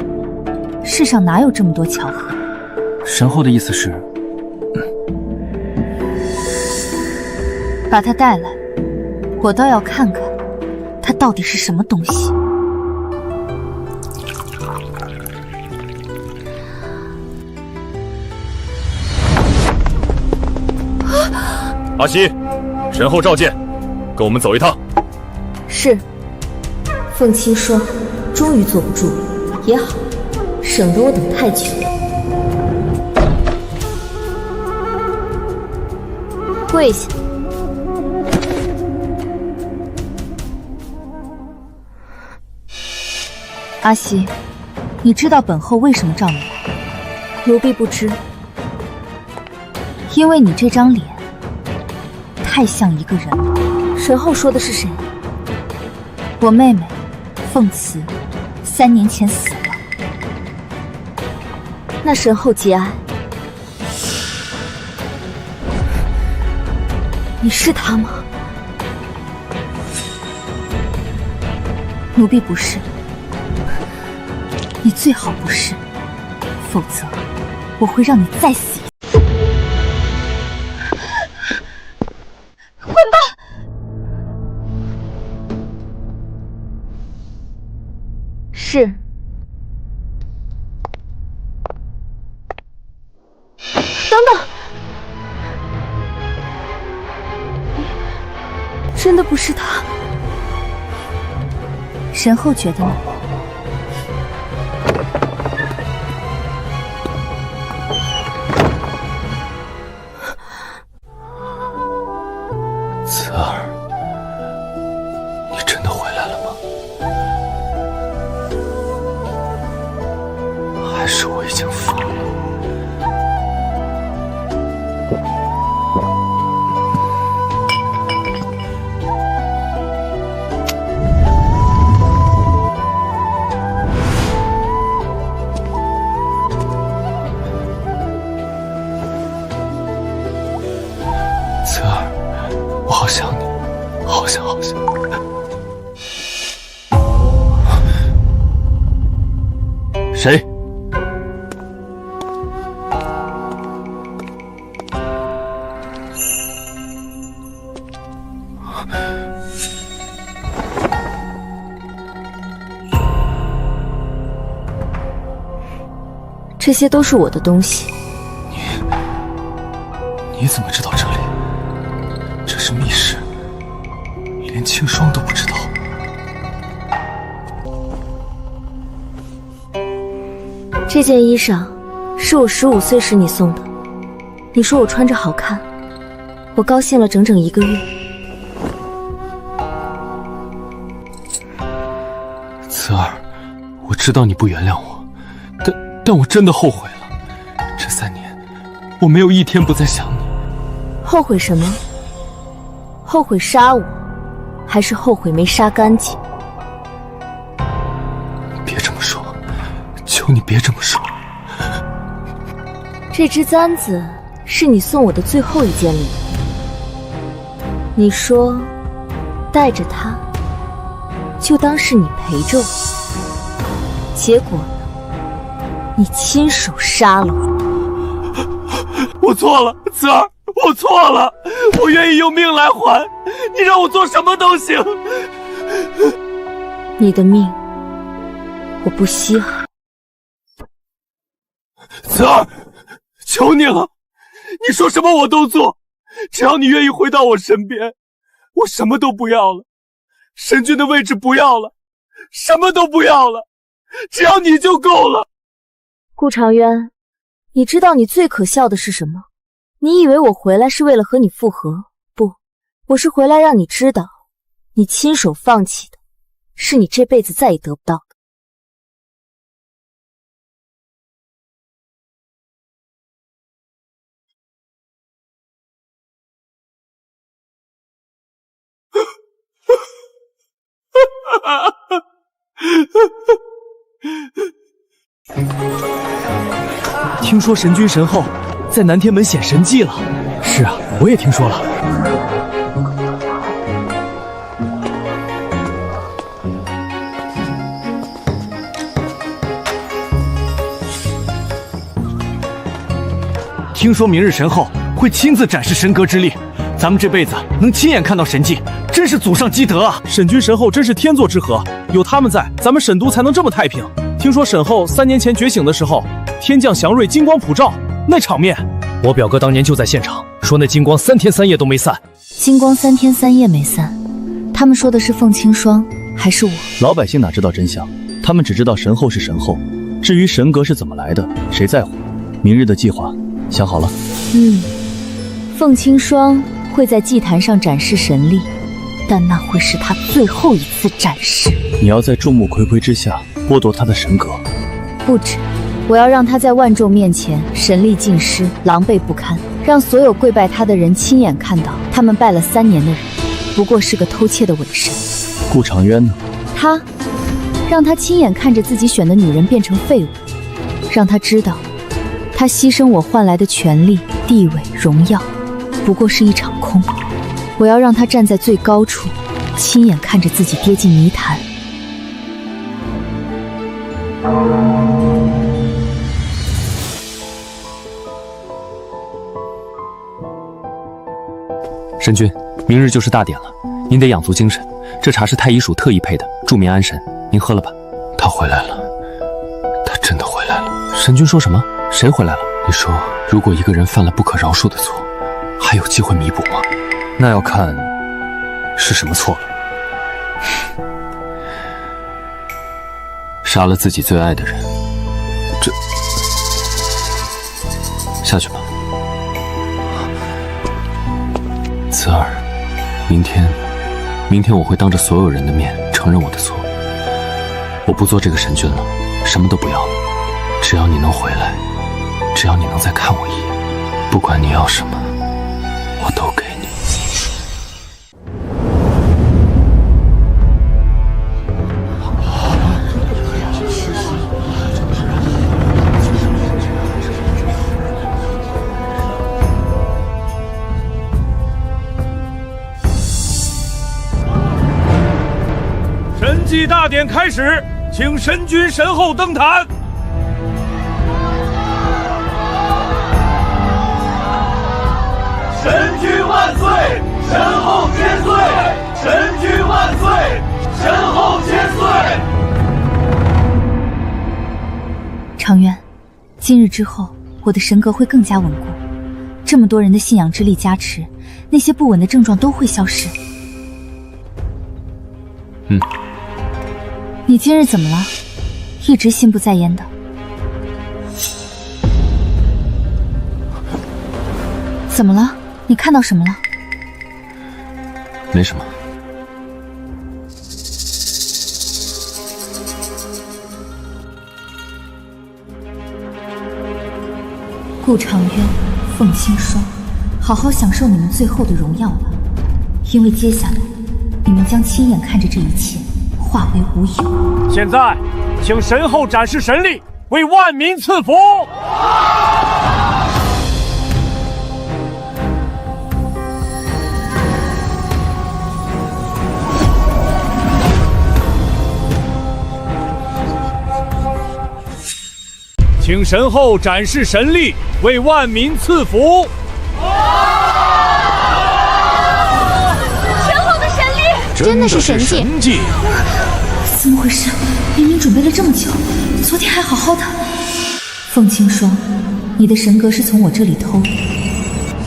世上哪有这么多巧合？神后的意思是，把他带来，我倒要看看他到底是什么东西。阿西，神后召见，跟我们走一趟。是。凤清霜终于坐不住了，也好，省得我等太久。跪下。阿西，你知道本后为什么召你来？奴婢不知。因为你这张脸太像一个人了。神后说的是谁？我妹妹凤慈3年前死了。那神后节哀。你是他吗？奴婢不是。你最好不是，否则我会让你再死一次。滚吧！是。等等，真的不是他。神后觉得呢？慈儿，你真的回来了吗？还是我已经疯了？慈儿，我好想你，好想好想。谁？这些都是我的东西。你怎么知道这里？这是密室，连清霜都不知道。这件衣裳是我15岁时你送的，你说我穿着好看，我高兴了整整1个月。慈儿，我知道你不原谅我，但我真的后悔了。这3年，我没有一天不在想你。后悔什么？后悔杀我，还是后悔没杀干净？别这么说，求你别这么说。这只簪子是你送我的最后一件礼物。你说，带着它，就当是你陪着我。结果呢？你亲手杀了我。我错了，慈儿，我错了，我愿意用命来还，你让我做什么都行。你的命，我不稀罕。慈儿，求你了，你说什么我都做，只要你愿意回到我身边，我什么都不要了，神君的位置不要了，什么都不要了，只要你就够了。顾长渊，你知道你最可笑的是什么？你以为我回来是为了和你复合？不，我是回来让你知道，你亲手放弃的，是你这辈子再也得不到的。听说神君神后在南天门显神迹了。是啊，我也听说了。听说明日神后会亲自展示神格之力，咱们这辈子能亲眼看到神迹，真是祖上积德啊！沈君神后真是天作之合，有他们在，咱们沈都才能这么太平。听说沈后3年前觉醒的时候，天降祥瑞，金光普照，那场面，我表哥当年就在现场，说那金光3天3夜都没散。金光3天3夜没散，他们说的是凤清霜还是我？老百姓哪知道真相？他们只知道神后是神后，至于神格是怎么来的，谁在乎？明日的计划想好了？凤清霜会在祭坛上展示神力，但那会是他最后一次展示。你要在众目睽睽之下剥夺他的神格？不止，我要让他在万众面前神力尽失，狼狈不堪，让所有跪拜他的人亲眼看到，他们拜了3年的人，不过是个偷窃的伪神。顾长渊呢？让他亲眼看着自己选的女人变成废物，让他知道，他牺牲我换来的权力、地位、荣耀，不过是一场空。我要让他站在最高处，亲眼看着自己跌进泥潭。神君，明日就是大典了，您得养足精神。这茶是太医署特意配的，助眠安神，您喝了吧。他回来了，他真的回来了。神君说什么？谁回来了？你说，如果一个人犯了不可饶恕的错，还有机会弥补吗？那要看是什么错了。杀了自己最爱的人，这下去吧。慈儿，明天我会当着所有人的面承认我的错。我不做这个神君了，什么都不要了，只要你能回来，只要你能再看我一眼，不管你要什么，我都给你。神祭大典开始，请神君神后登坛。神君万岁，神后千岁！神君万岁，神后千岁！长渊，今日之后，我的神格会更加稳固。这么多人的信仰之力加持，那些不稳的症状都会消失。你今日怎么了？一直心不在焉的。怎么了？你看到什么了？没什么。顾长渊、凤青霜，好好享受你们最后的荣耀吧，因为接下来你们将亲眼看着这一切化为乌有。现在，请神后展示神力，为万民赐福。请神后展示神力，为万民赐福。神后的神力真的是神迹。怎么回事？明明准备了这么久，昨天还好好的。凤青霜，你的神格是从我这里偷的，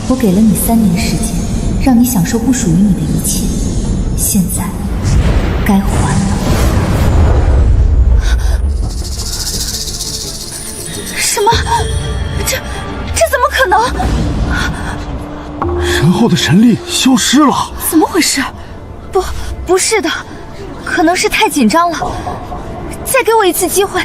我给了你3年时间，让你享受不属于你的一切，现在该还了。什么？这怎么可能？神后的神力消失了。怎么回事？不是的，可能是太紧张了。再给我一次机会。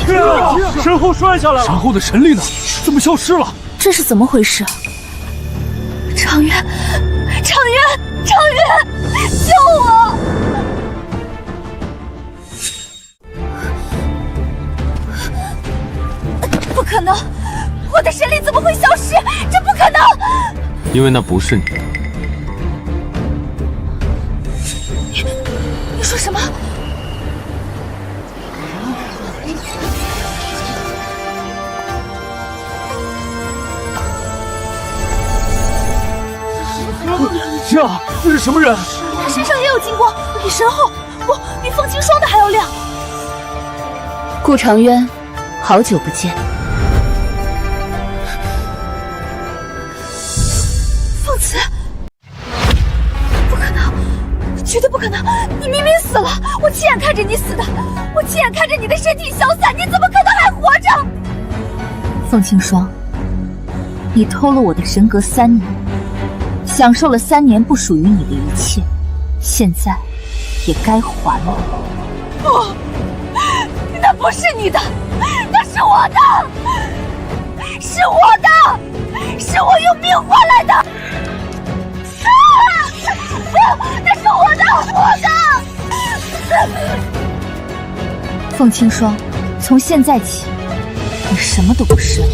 天啊！神后摔下来了。神后的神力呢？怎么消失了？这是怎么回事？长渊，救我！不可能，我的神力怎么会消失？这不可能！因为那不是你。你说什么？这是什么人？他身上也有金光，比神后不比凤青霜的还要亮。顾长渊，好久不见。凤慈，不可能，绝对不可能！你明明死了，我亲眼看着你死的，我亲眼看着你的身体消散，你怎么可能还活着？凤青霜，你偷了我的神格3年。享受了3年不属于你的一切，现在也该还了。不，那不是你的，那是我的，是我的，是我用命换来的。不，那是我的。凤青霜，从现在起，你什么都不是了。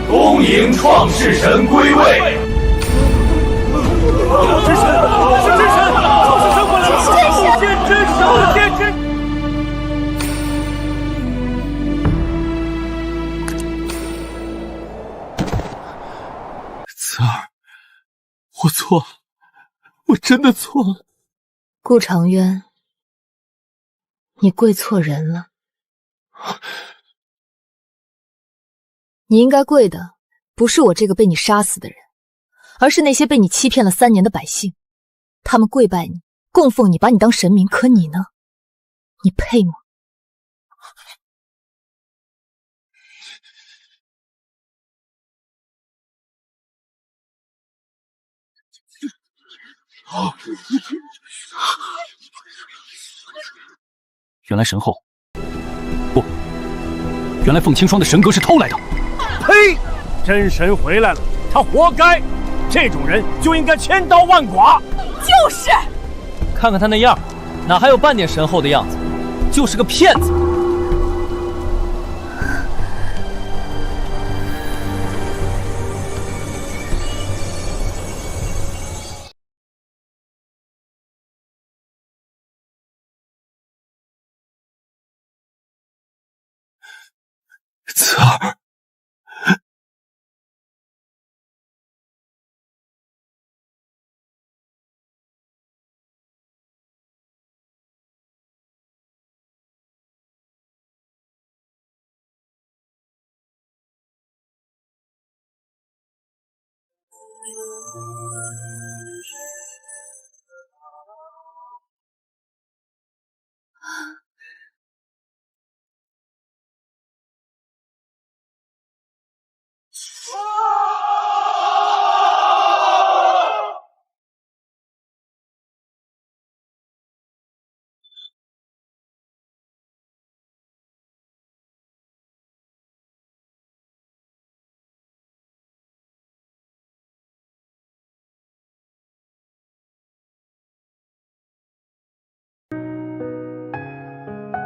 恭迎创世神归位！真神，是真神，创世神回来了！见真神，见真。慈儿，我错了，我真的错了。顾长渊，你跪错人了。你应该跪的不是我这个被你杀死的人，而是那些被你欺骗了3年的百姓。他们跪拜你，供奉你，把你当神明，可你呢？你配吗？原来神后不，原来凤青霜的神格是偷来的。呸！真神回来了，他活该。这种人就应该千刀万剐。就是，看看他那样，哪还有半点神后的样子，就是个骗子。慈儿，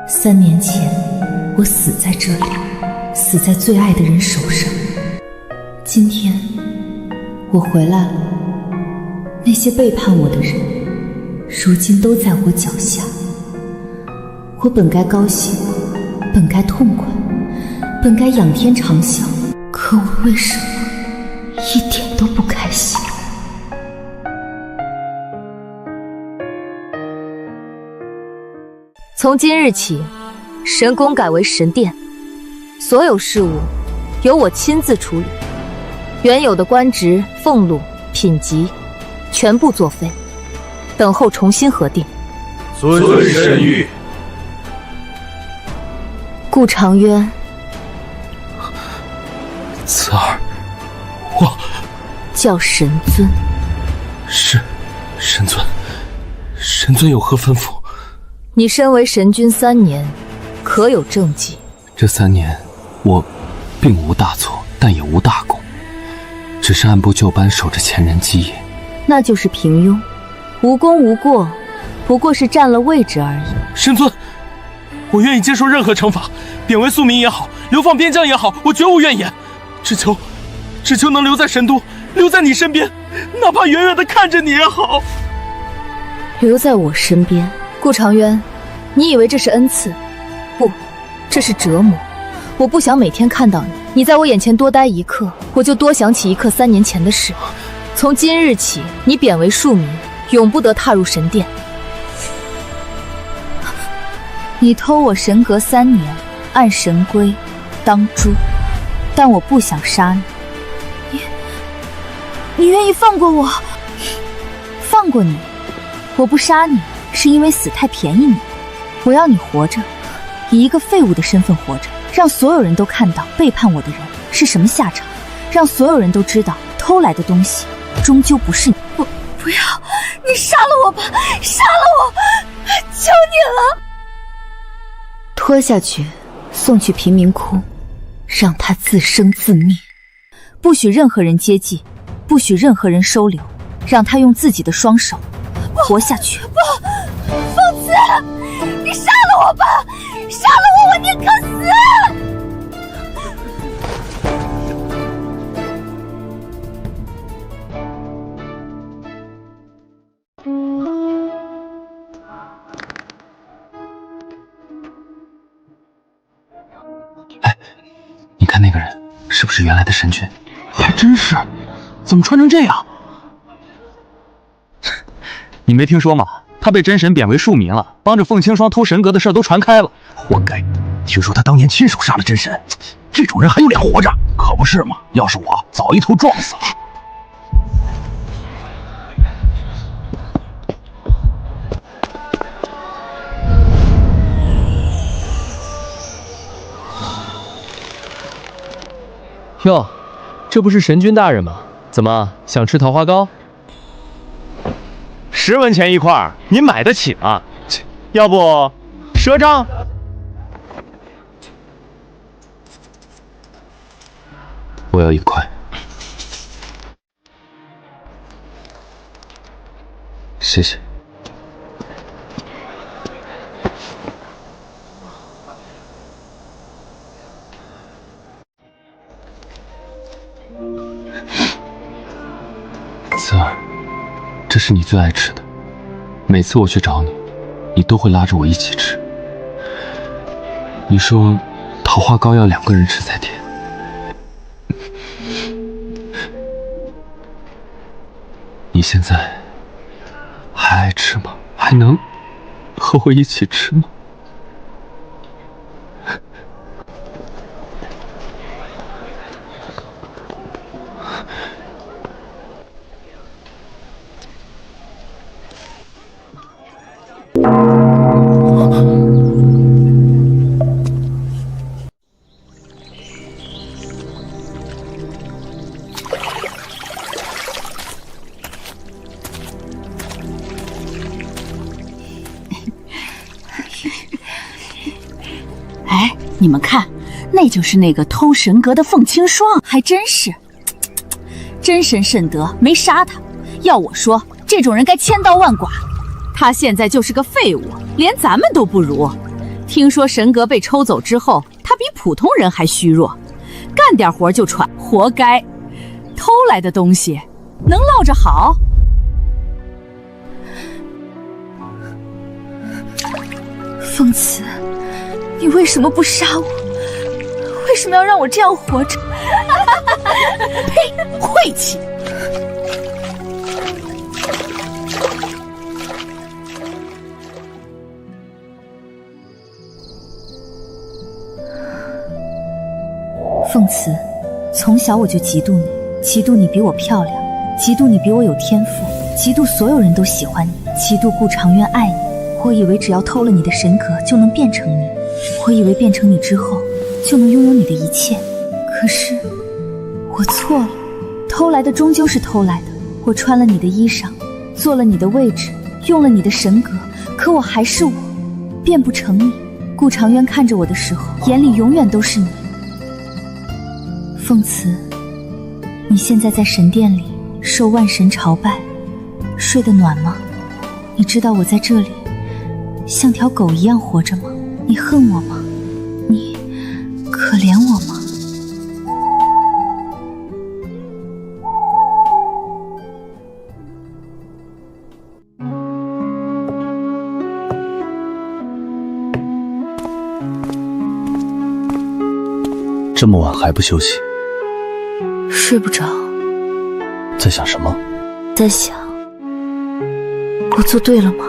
3年前，我死在这里，死在最爱的人手上。今天，我回来了。那些背叛我的人，如今都在我脚下。我本该高兴，本该痛快，本该仰天长啸，可我为什么一点都不开心？从今日起，神宫改为神殿，所有事务由我亲自处理，原有的官职、俸禄、品级全部作废，等候重新核定。尊神谕。顾长渊，慈儿，我叫神尊。是神尊，神尊有何吩咐？你身为神君3年，可有政绩？这3年，我并无大错，但也无大功，只是按部就班守着前人基业。那就是平庸，无功无过，不过是占了位置而已。神尊，我愿意接受任何惩罚，贬为庶民也好，流放边疆也好，我绝无怨言。只求能留在神都，留在你身边，哪怕远远的看着你也好。留在我身边。顾长渊，你以为这是恩赐？不，这是折磨。我不想每天看到你，你在我眼前多待一刻，我就多想起一刻3年前的事。从今日起，你贬为庶民，永不得踏入神殿。你偷我神阁3年，按神规当诛，但我不想杀你。你愿意放过我？放过你，我不杀你。是因为死太便宜你，我要你活着，以一个废物的身份活着，让所有人都看到背叛我的人是什么下场，让所有人都知道偷来的东西终究不是你。不要，你杀了我吧，杀了我，求你了！拖下去，送去贫民窟，让他自生自灭，不许任何人接济，不许任何人收留，让他用自己的双手活下去。不，凤慈，你杀了我吧！杀了我，我宁可死！哎，你看那个人是不是原来的神君？还真是，怎么穿成这样？你没听说吗？他被真神贬为庶民了，帮着凤青霜偷神阁的事都传开了。活该！听说他当年亲手杀了真神，这种人还有脸活着？可不是嘛！要是我，早一头撞死了。哟，这不是神君大人吗？怎么想吃桃花糕？10文钱一块，您买得起吗？要不赊账？我要1块。谢谢。慈儿，这是你最爱吃的，每次我去找你，你都会拉着我一起吃。你说桃花糕要2个人吃才甜，你现在还爱吃吗？还能和我一起吃吗？你们看，那就是那个偷神格的凤青霜，还真是，真神甚德，没杀他。要我说，这种人该千刀万剐。他现在就是个废物，连咱们都不如。听说神格被抽走之后，他比普通人还虚弱，干点活就喘，活该。偷来的东西能落着好？凤慈，你为什么不杀我？为什么要让我这样活着？呸！晦气！凤慈，从小我就嫉妒你，嫉妒你比我漂亮，嫉妒你比我有天赋，嫉妒所有人都喜欢你，嫉妒顾长渊爱你。我以为只要偷了你的神格就能变成你，我以为变成你之后就能拥有你的一切，可是我错了，偷来的终究是偷来的。我穿了你的衣裳，坐了你的位置，用了你的神格，可我还是我，变不成你。顾长渊看着我的时候，眼里永远都是你。凤慈，你现在在神殿里受万神朝拜，睡得暖吗？你知道我在这里像条狗一样活着吗？你恨我吗？你可怜我吗？这么晚还不休息？睡不着。在想什么？在想，我做对了吗？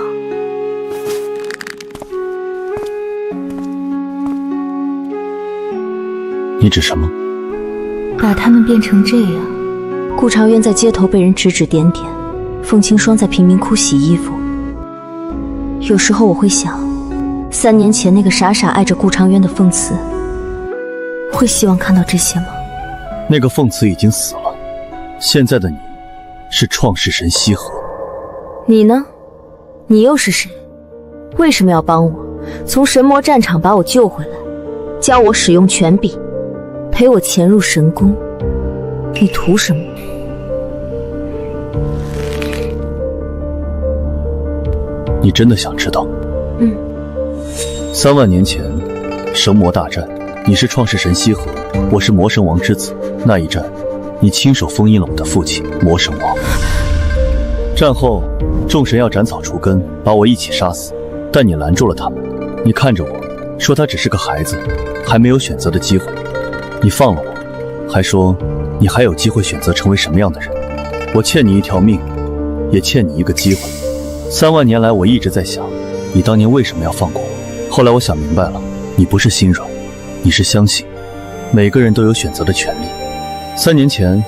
你指什么？把他们变成这样。顾长渊在街头被人指指点点，凤青霜在贫民窟洗衣服。有时候我会想，3年前那个傻傻爱着顾长渊的凤慈，会希望看到这些吗？那个凤慈已经死了，现在的你是创世神西河。你呢？你又是谁？为什么要帮我从神魔战场把我救回来，教我使用权柄，陪我潜入神宫？你图什么？你真的想知道？3万年前神魔大战，你是创世神西河，我是魔神王之子。那一战，你亲手封印了我的父亲魔神王。战后，众神要斩草除根，把我一起杀死，但你拦住了他们。你看着我说他只是个孩子，还没有选择的机会。你放了我，还说你还有机会选择成为什么样的人。我欠你一条命，也欠你一个机会。3万年来，我一直在想，你当年为什么要放过我？后来我想明白了，你不是心软，你是相信每个人都有选择的权利。3年前，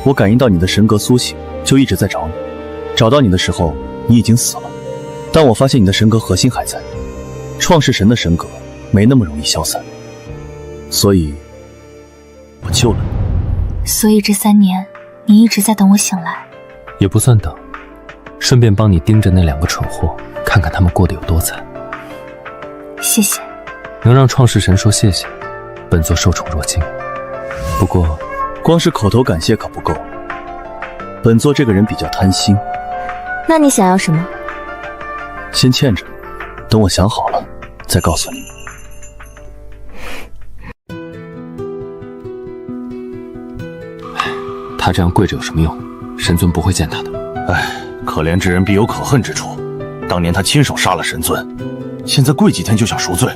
我感应到你的神格苏醒，就一直在找你。找到你的时候，你已经死了，但我发现你的神格核心还在。创世神的神格没那么容易消散，所以我救了你。所以这3年，你一直在等我醒来？也不算等，顺便帮你盯着那2个蠢货，看看他们过得有多惨。谢谢。能让创世神说谢谢，本座受宠若惊。不过，光是口头感谢可不够，本座这个人比较贪心。那你想要什么？先欠着，等我想好了再告诉你。他这样跪着有什么用？神尊不会见他的。可怜之人必有可恨之处。当年他亲手杀了神尊，现在跪几天就想赎罪，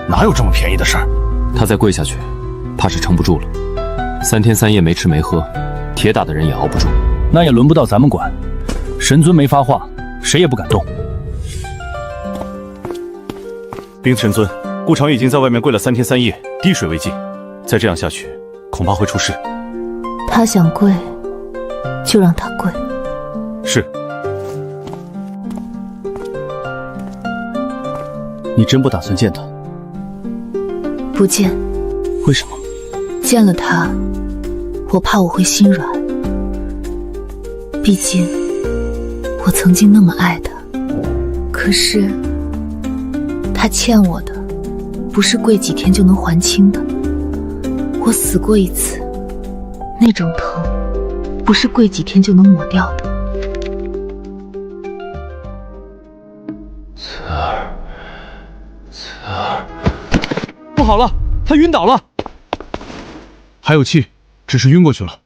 哪有这么便宜的事儿？他再跪下去，怕是撑不住了。3天3夜没吃没喝，铁打的人也熬不住。那也轮不到咱们管。神尊没发话，谁也不敢动。禀神尊，顾长渊已经在外面跪了3天3夜，滴水未进。再这样下去，恐怕会出事。他想跪，就让他跪。是。你真不打算见他？不见。为什么？见了他，我怕我会心软。毕竟，我曾经那么爱他，可是他欠我的，不是跪几天就能还清的。我死过一次，那种疼不是跪几天就能抹掉的。慈儿，慈儿，不好了，他晕倒了，还有气，只是晕过去了。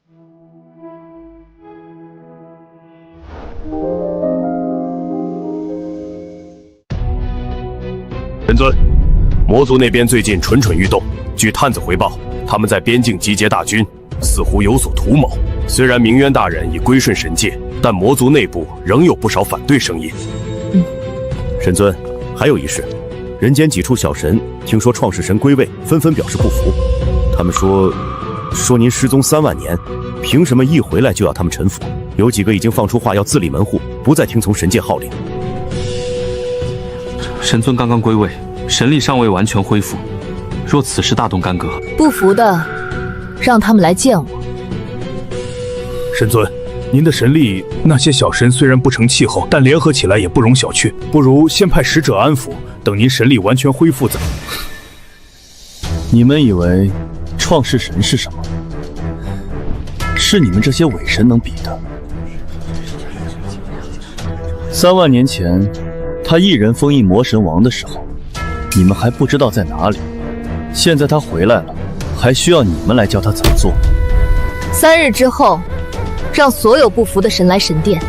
神尊，魔族那边最近蠢蠢欲动。据探子回报，他们在边境集结大军，似乎有所图谋。虽然明渊大人已归顺神界，但魔族内部仍有不少反对声音。神尊，还有一事，人间几处小神听说创世神归位，纷纷表示不服。他们说您失踪3万年，凭什么一回来就要他们臣服？有几个已经放出话要自立门户，不再听从神界号令。神尊刚刚归位，神力尚未完全恢复。若此时大动干戈，不服的，让他们来见我。神尊，您的神力，那些小神虽然不成气候，但联合起来也不容小觑。不如先派使者安抚，等您神力完全恢复再。你们以为创世神是什么？是你们这些伪神能比的。3万年前，他一人封印魔神王的时候，你们还不知道在哪里。现在他回来了，还需要你们来教他怎么做。3日之后，让所有不服的神来神殿，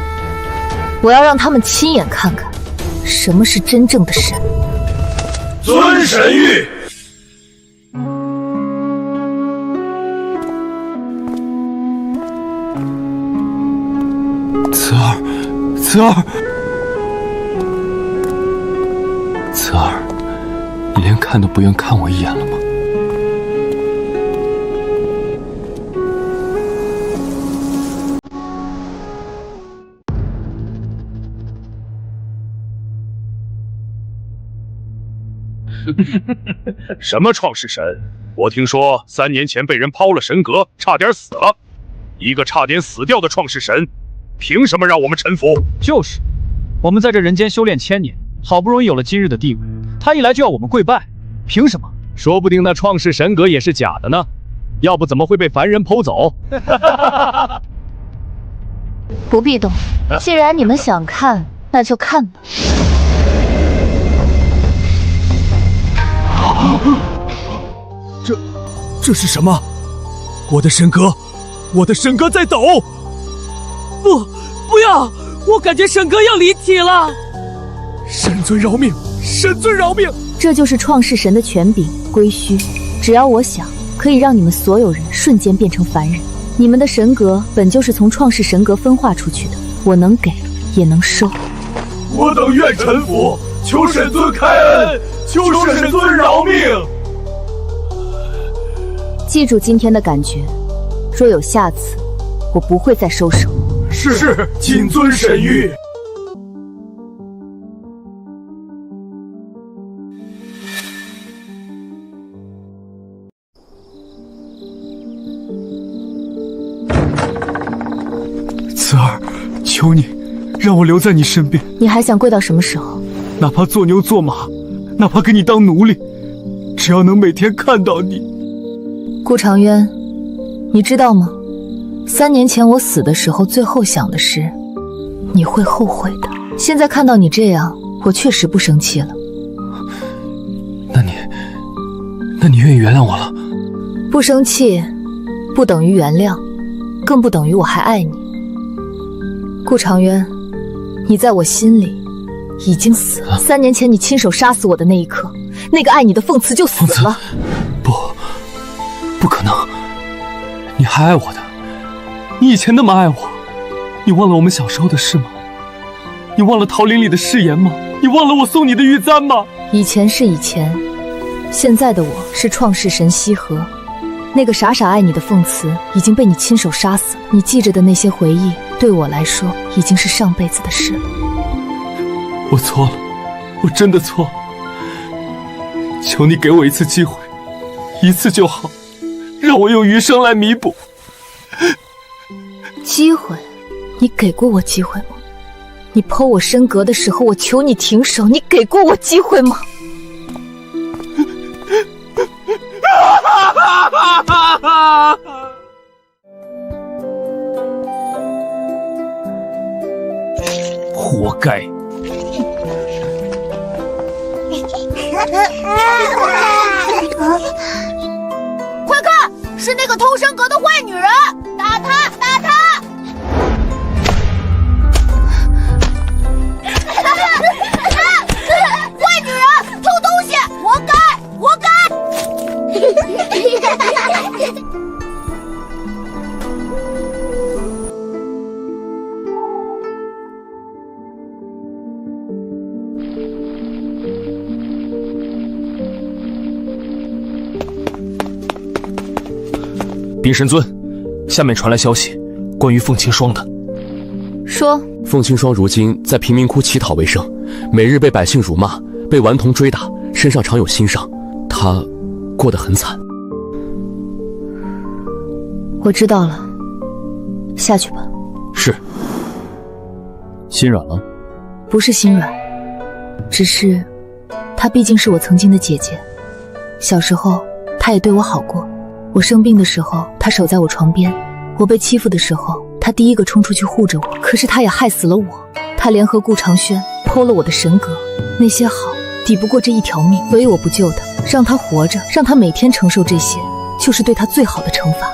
我要让他们亲眼看看什么是真正的神。尊神谕。慈儿，慈儿，慈儿，你连看都不愿看我一眼了吗？什么创世神？我听说3年前被人抛了神格，差点死了。一个差点死掉的创世神，凭什么让我们臣服？就是，我们在这人间修炼1000年，好不容易有了今日的地位，他一来就要我们跪拜，凭什么？说不定那创世神格也是假的呢，要不怎么会被凡人剖走？不必动，既然你们想看，那就看吧。这是什么？我的神格，我的神格在抖！不要！我感觉神格要离体了！神尊饶命！神尊饶命！这就是创世神的权柄归虚，只要我想，可以让你们所有人瞬间变成凡人。你们的神格本就是从创世神格分化出去的，我能给也能收。我等愿臣服，求神尊开恩，求神尊饶命！记住今天的感觉，若有下次，我不会再收手。是，谨遵神谕。慈儿，求你，让我留在你身边。你还想跪到什么时候？哪怕做牛做马，哪怕给你当奴隶，只要能每天看到你。顾长渊，你知道吗？3年前我死的时候，最后想的是，你会后悔的。现在看到你这样，我确实不生气了。那你愿意原谅我了？不生气，不等于原谅，更不等于我还爱你。顾长渊，你在我心里已经死了。3年前你亲手杀死我的那一刻，那个爱你的凤慈就死了。不可能，你还爱我的，你以前那么爱我，你忘了我们小时候的事吗？你忘了桃林里的誓言吗？你忘了我送你的玉簪吗？以前是以前，现在的我是创世神西河，那个傻傻爱你的凤慈已经被你亲手杀死了。你记着的那些回忆，对我来说已经是上辈子的事了。我错了，我真的错了，求你给我一次机会，一次就好，让我用余生来弥补。机会？你给过我机会吗？你剖我身格的时候，我求你停手，你给过我机会吗？活该！快看，是那个偷神阁的坏女人！打她，打她！坏女人，偷东西，活该，活该！禀神尊，下面传来消息，关于凤青霜的。说，凤青霜如今在贫民窟乞讨为生，每日被百姓辱骂，被顽童追打，身上常有新伤，她过得很惨。我知道了，下去吧。是。心软了？不是心软，只是她毕竟是我曾经的姐姐，小时候她也对我好过。我生病的时候，他守在我床边；我被欺负的时候，他第一个冲出去护着我。可是他也害死了我。他联合顾长轩剖了我的神格，那些好抵不过这一条命，所以我不救他，让他活着，让他每天承受这些，就是对他最好的惩罚。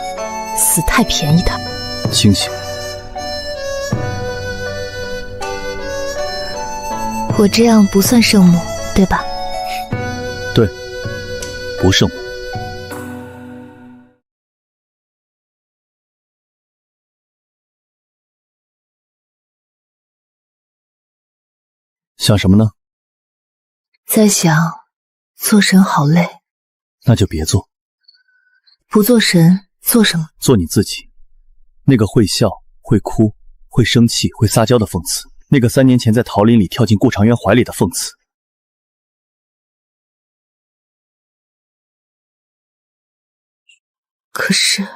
死太便宜他。清醒。我这样不算圣母，对吧？对，不圣母。想什么呢？在想，做神好累。那就别做。不做神，做什么？做你自己。那个会笑、会哭、会生气、会撒娇的凤慈，那个3年前在桃林里跳进顾长渊怀里的凤慈。可是，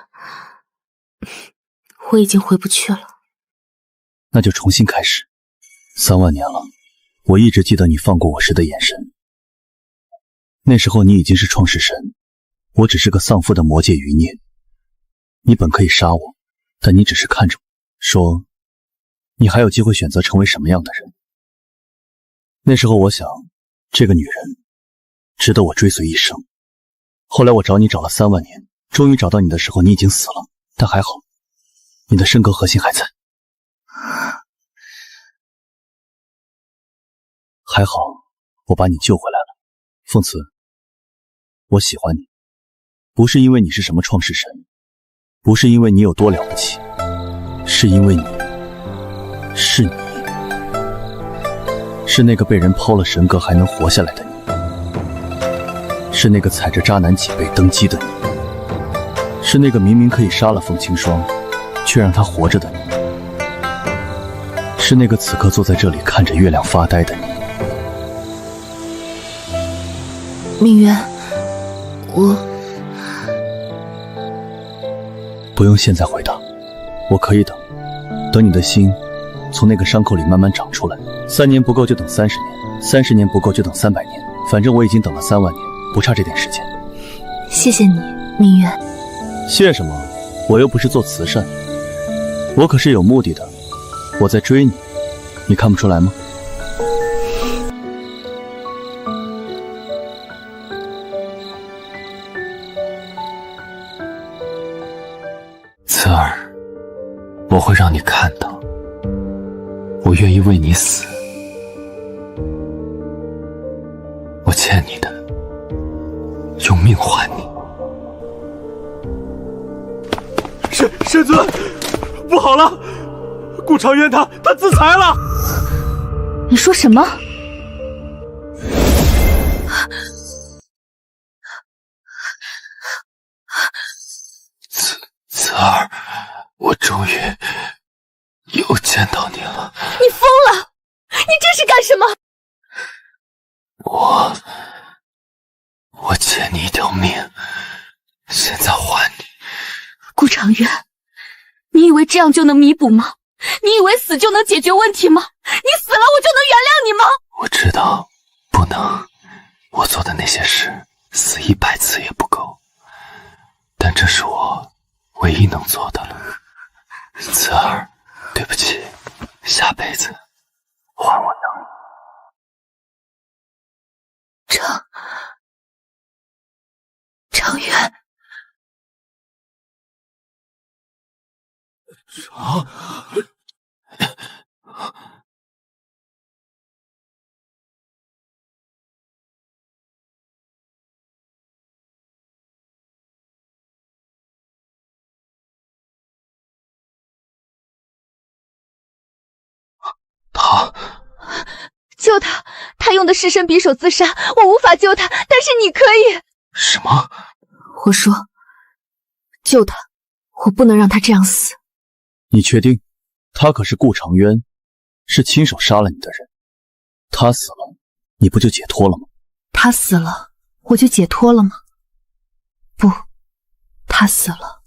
我已经回不去了。那就重新开始。3万年了。我一直记得你放过我时的眼神，那时候你已经是创世神，我只是个丧父的魔界余孽。你本可以杀我，但你只是看着我，说你还有机会选择成为什么样的人。那时候我想，这个女人值得我追随一生。后来我找你找了3万年，终于找到你的时候，你已经死了，但还好，你的身格核心还在。还好，我把你救回来了，凤慈。我喜欢你，不是因为你是什么创世神，不是因为你有多了不起，是因为你是你，是那个被人抛了神格还能活下来的你，是那个踩着渣男脊背登基的你，是那个明明可以杀了凤青霜，却让她活着的你，是那个此刻坐在这里看着月亮发呆的你。明渊，我不用现在回答，我可以等，等你的心从那个伤口里慢慢长出来。3年不够就等30年，30年不够就等300年，反正我已经等了3万年，不差这点时间。谢谢你，明渊。谢什么？我又不是做慈善，我可是有目的的。我在追你，你看不出来吗？慈儿，我会让你看到，我愿意为你死。我欠你的，用命还你。神尊，不好了，顾长渊他自裁了。你说什么？慈儿，我终于又见到你了。你疯了！你这是干什么？我欠你一条命，现在还你。顾长渊，你以为这样就能弥补吗？你以为死就能解决问题吗？你死了我就能原谅你吗？我知道不能，我做的那些事死100次也不够。但这是我唯一能做的了。慈儿，对不起，下辈子换我当你。长远。救他！他用的尸身匕首自杀，我无法救他，但是你可以。什么？我说，救他，我不能让他这样死。你确定？他可是顾长渊，是亲手杀了你的人。他死了，你不就解脱了吗？他死了，我就解脱了吗？不，他死了，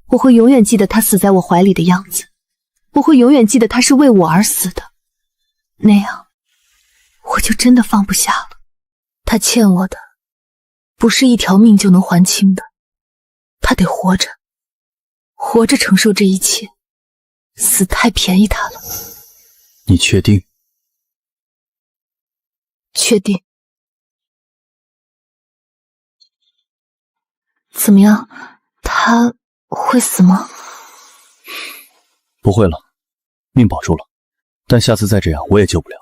我会永远记得他死在我怀里的样子，我会永远记得他是为我而死的，那样我就真的放不下了。他欠我的不是一条命就能还清的，他得活着，活着承受这一切，死太便宜他了。你确定？确定。怎么样？他会死吗？不会了，命保住了。但下次再这样，我也救不了。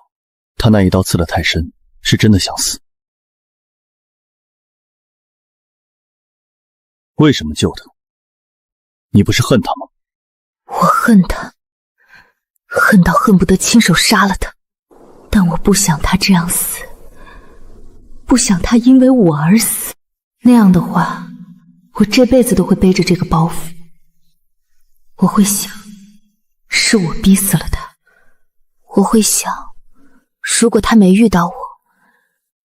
他那一刀刺得太深，是真的想死。为什么救他？你不是恨他吗？我恨他，恨到恨不得亲手杀了他。但我不想他这样死，不想他因为我而死。那样的话，我这辈子都会背着这个包袱。我会想，是我逼死了他。我会想，如果他没遇到我，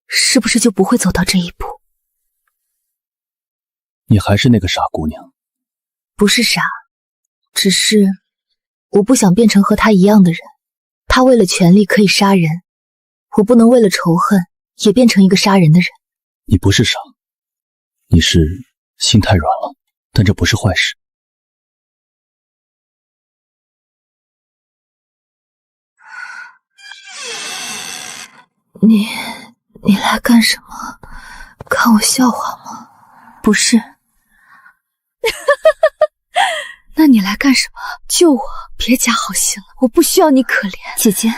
是不是就不会走到这一步？你还是那个傻姑娘。不是傻，只是我不想变成和他一样的人。他为了权力可以杀人，我不能为了仇恨也变成一个杀人的人。你不是傻，你是心太软了，但这不是坏事。你来干什么？看我笑话吗？不是。那你来干什么？救我！别假好心了，我不需要你可怜。姐姐，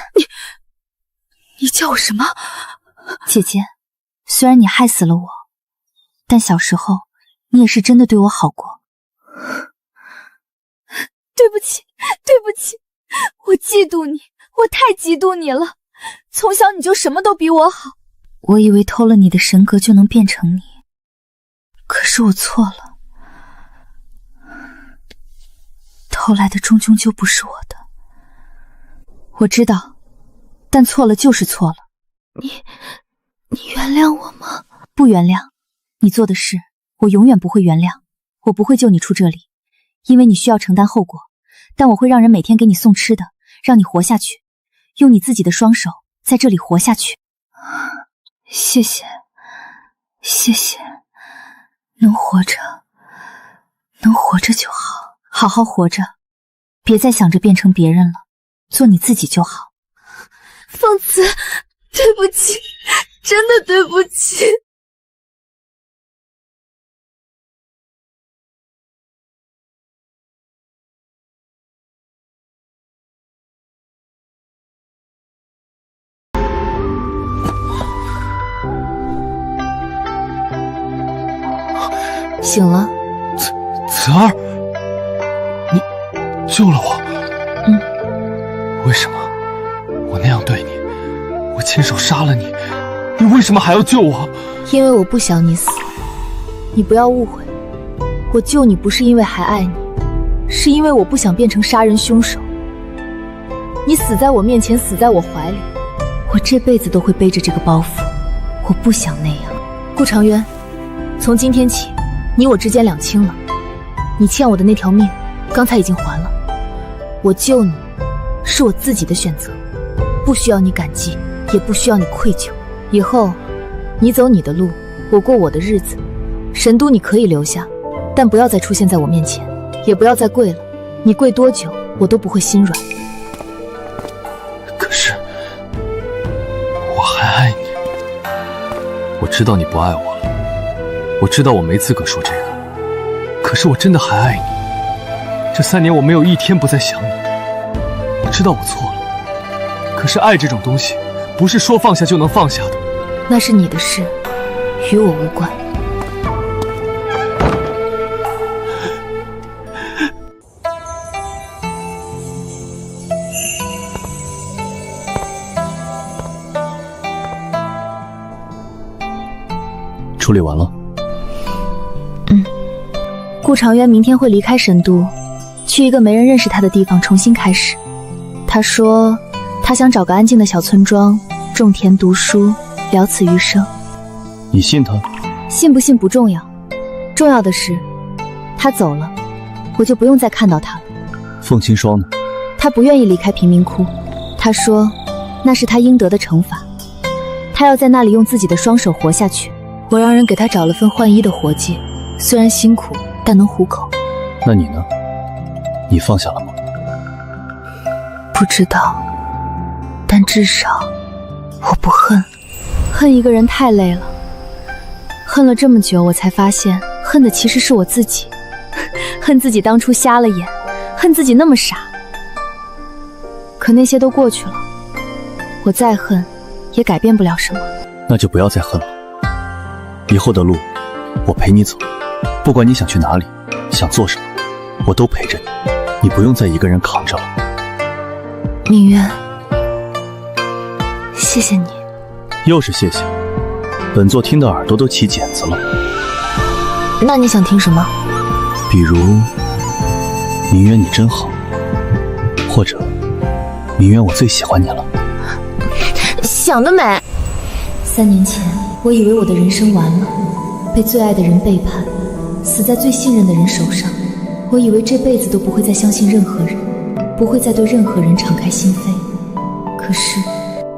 你叫我什么？姐姐，虽然你害死了我，但小时候你也是真的对我好过。对不起，对不起，我嫉妒你，我太嫉妒你了。从小你就什么都比我好，我以为偷了你的神格就能变成你，可是我错了。偷来的终究就不是我的，我知道，但错了就是错了。你原谅我吗？不原谅，你做的事我永远不会原谅。我不会救你出这里，因为你需要承担后果，但我会让人每天给你送吃的，让你活下去，用你自己的双手在这里活下去。谢谢，谢谢，能活着就好。好好活着，别再想着变成别人了，做你自己就好。凤慈，对不起，真的对不起。醒了。慈儿，你救了我。为什么？我那样对你，我亲手杀了你，你为什么还要救我？因为我不想你死。你不要误会，我救你不是因为还爱你，是因为我不想变成杀人凶手。你死在我面前，死在我怀里，我这辈子都会背着这个包袱，我不想那样。顾长渊，从今天起，你我之间两清了。你欠我的那条命，刚才已经还了。我救你，是我自己的选择，不需要你感激，也不需要你愧疚。以后，你走你的路，我过我的日子。神都你可以留下，但不要再出现在我面前，也不要再跪了。你跪多久，我都不会心软。可是，我还爱你。我知道你不爱我了，我知道我没资格说这个，可是我真的还爱你。这3年我没有一天不再想你。我知道我错了，可是爱这种东西，不是说放下就能放下的。那是你的事，与我无关。处理完了。顾长渊明天会离开神都，去一个没人认识他的地方重新开始。他说，他想找个安静的小村庄，种田读书，了此余生。你信他？信不信不重要，重要的是，他走了，我就不用再看到他了。凤青霜呢？他不愿意离开贫民窟，他说，那是他应得的惩罚，他要在那里用自己的双手活下去。我让人给他找了份换衣的活计，虽然辛苦，但能糊口。那你呢？你放下了吗？不知道，但至少我不恨。恨一个人太累了，恨了这么久，我才发现恨的其实是我自己。恨自己当初瞎了眼，恨自己那么傻。可那些都过去了，我再恨也改变不了什么。那就不要再恨了。以后的路，我陪你走，不管你想去哪里，想做什么，我都陪着你。你不用再一个人扛着了。明渊，谢谢你。又是谢谢，本座听的耳朵都起茧子了。那你想听什么？比如，明渊你真好，或者，明渊我最喜欢你了。想得美。3年前，我以为我的人生完了，被最爱的人背叛，死在最信任的人手上。我以为这辈子都不会再相信任何人，不会再对任何人敞开心扉。可是，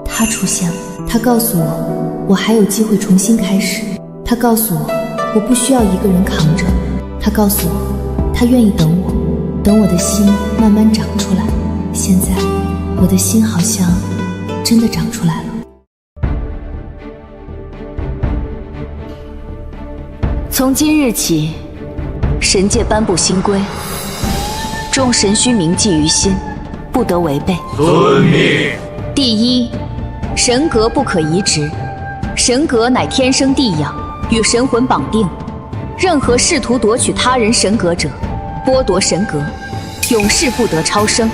他出现了。他告诉我，我还有机会重新开始。他告诉我，我不需要一个人扛着。他告诉我，他愿意等我，等我的心慢慢长出来。现在，我的心好像真的长出来了。从今日起，神界颁布新规，众神须铭记于心，不得违背。遵命。第一，神格不可移植，神格乃天生地养，与神魂绑定。任何试图夺取他人神格者，剥夺神格，永世不得超生。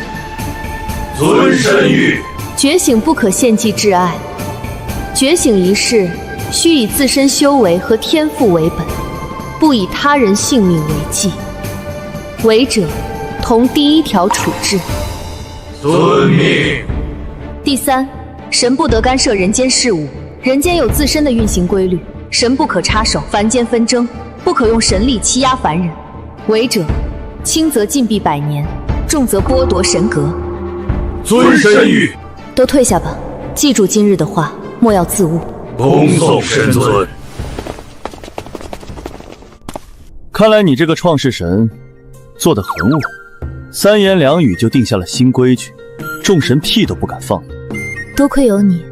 遵神谕。觉醒不可献祭挚爱，觉醒一事须以自身修为和天赋为本，不以他人性命为祭。违者，同第1条处置。遵命。第三，神不得干涉人间事务，人间有自身的运行规律，神不可插手凡间纷争，不可用神力欺压凡人。违者，轻则禁闭100年，重则剥夺神格。遵神谕。都退下吧，记住今日的话，莫要自误。恭送神尊。看来你这个创世神做得很武，3言2语就定下了新规矩，众神屁都不敢放你。多亏有你，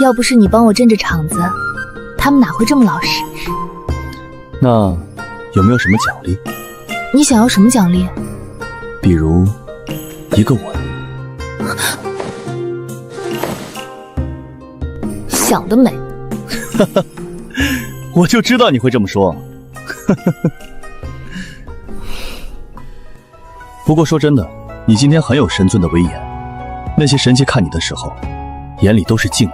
要不是你帮我镇着场子，他们哪会这么老实？那有没有什么奖励？你想要什么奖励？比如一个吻。想得美。我就知道你会这么说。不过说真的，你今天很有神尊的威严，那些神界看你的时候，眼里都是敬畏。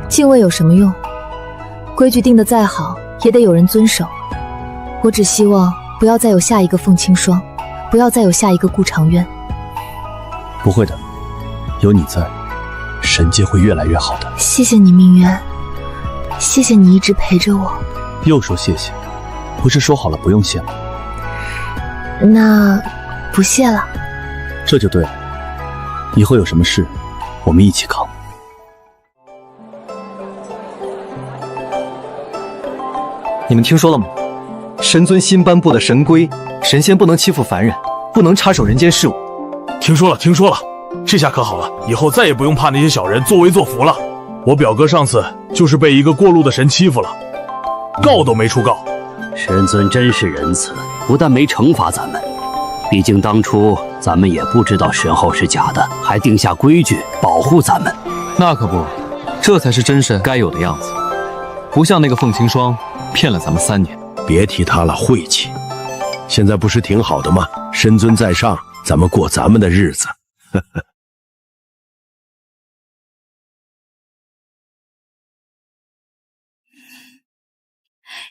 敬畏有什么用？规矩定得再好，也得有人遵守。我只希望不要再有下一个凤青霜，不要再有下一个顾长渊。不会的，有你在，神界会越来越好的。谢谢你，明渊，谢谢你一直陪着我。又说谢谢，不是说好了不用谢吗？那不谢了。这就对了，以后有什么事，我们一起扛。你们听说了吗？神尊新颁布的神规，神仙不能欺负凡人，不能插手人间事务。听说了，这下可好了，以后再也不用怕那些小人作威作福了。我表哥上次就是被一个过路的神欺负了，告都没处告。神尊真是仁慈，不但没惩罚咱们，毕竟当初咱们也不知道神后是假的，还定下规矩保护咱们。那可不，这才是真神该有的样子，不像那个凤青霜骗了咱们3年。别提他了，晦气。现在不是挺好的吗？神尊在上，咱们过咱们的日子。呵呵。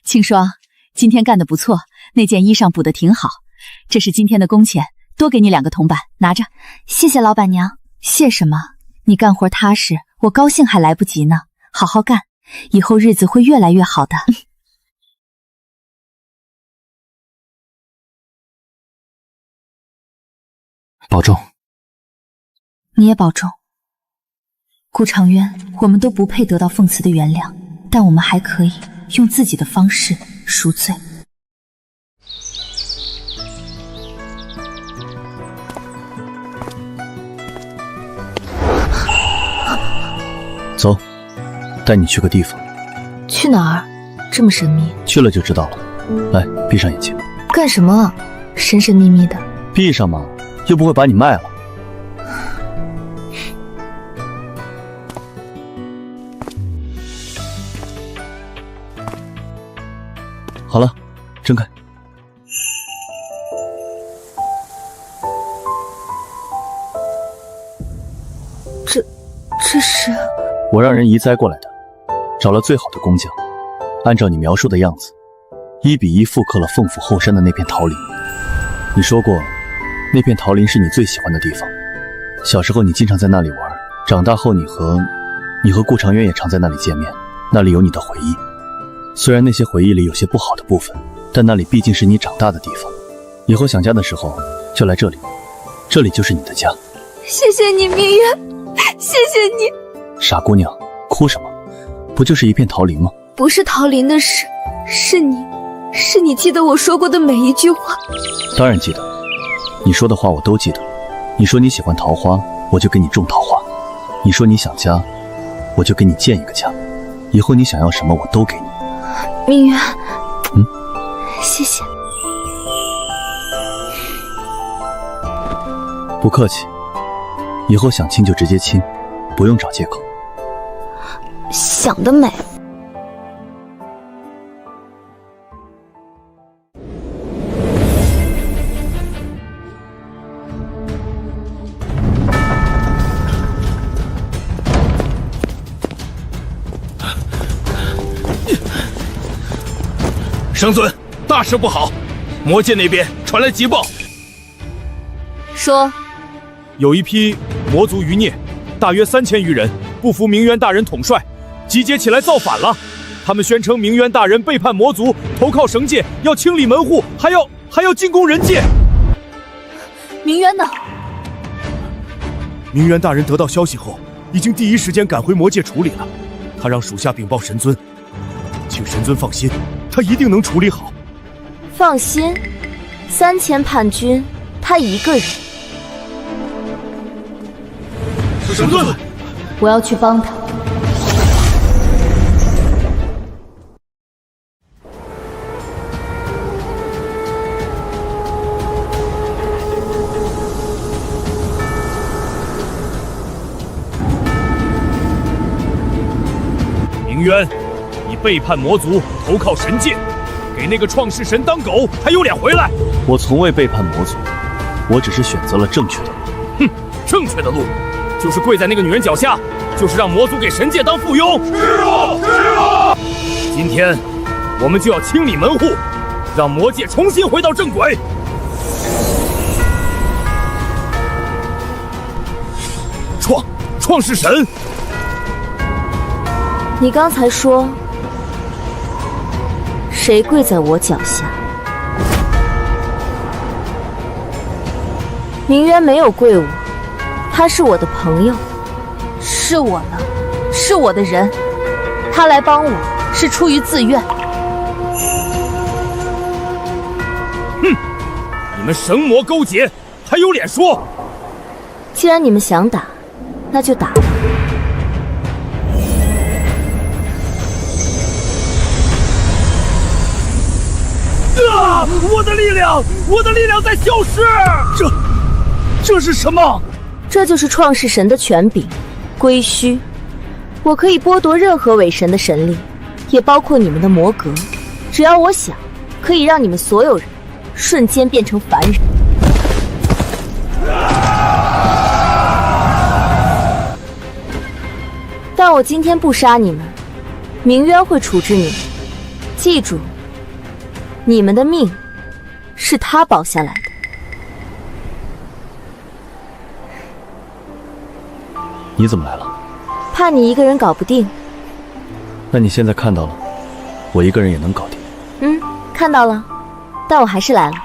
青霜，今天干得不错，那件衣裳补得挺好，这是今天的工钱，多给你2个铜板，拿着。谢谢老板娘。谢什么？你干活踏实，我高兴还来不及呢。好好干，以后日子会越来越好的。保重。你也保重。顾长渊，我们都不配得到凤慈的原谅，但我们还可以用自己的方式赎罪。走，带你去个地方。去哪儿？这么神秘？去了就知道了。来，闭上眼睛。干什么？神神秘秘的。闭上嘛，又不会把你卖了。好了，睁开。这是我让人移栽过来的，找了最好的工匠，按照你描述的样子，1比1复刻了凤府后山的那片桃林。你说过，那片桃林是你最喜欢的地方。小时候你经常在那里玩，长大后你和顾长渊也常在那里见面，那里有你的回忆。虽然那些回忆里有些不好的部分，但那里毕竟是你长大的地方。以后想家的时候就来这里，这里就是你的家。谢谢你，明月，谢谢你。傻姑娘，哭什么？不就是一片桃林吗？不是桃林的事，是你记得我说过的每一句话。当然记得，你说的话我都记得。你说你喜欢桃花，我就给你种桃花；你说你想家，我就给你建一个家。以后你想要什么我都给你。明月，谢谢。不客气，以后想亲就直接亲，不用找借口。想得美。圣尊，大事不好！魔界那边传来急报，说有一批魔族余孽，大约3000余人，不服明渊大人统帅，集结起来造反了。他们宣称明渊大人背叛魔族，投靠神界，要清理门户，还要进攻人界。明渊呢？明渊大人得到消息后，已经第一时间赶回魔界处理了。他让属下禀报神尊，请神尊放心，他一定能处理好。放心，3000叛军，他一个人。神尊，我要去帮他。明渊，你背叛魔族，投靠神界，给那个创世神当狗，还有脸回来？我从未背叛魔族，我只是选择了正确的路。哼，正确的路就是跪在那个女人脚下，就是让魔族给神界当附庸。是啊！今天我们就要清理门户，让魔界重新回到正轨。创世神，你刚才说谁跪在我脚下？明渊没有跪我，他是我的朋友，是我的，是我的人，他来帮我是出于自愿。你们神魔勾结，还有脸说？既然你们想打，那就打吧。啊！我的力量，我的力量在消失！这是什么？这就是创世神的权柄，归虚。我可以剥夺任何伪神的神力，也包括你们的魔格。只要我想，可以让你们所有人瞬间变成凡人。但我今天不杀你们，明渊会处置你们。记住，你们的命是他保下来的。你怎么来了？怕你一个人搞不定。那你现在看到了，我一个人也能搞定。看到了，但我还是来了。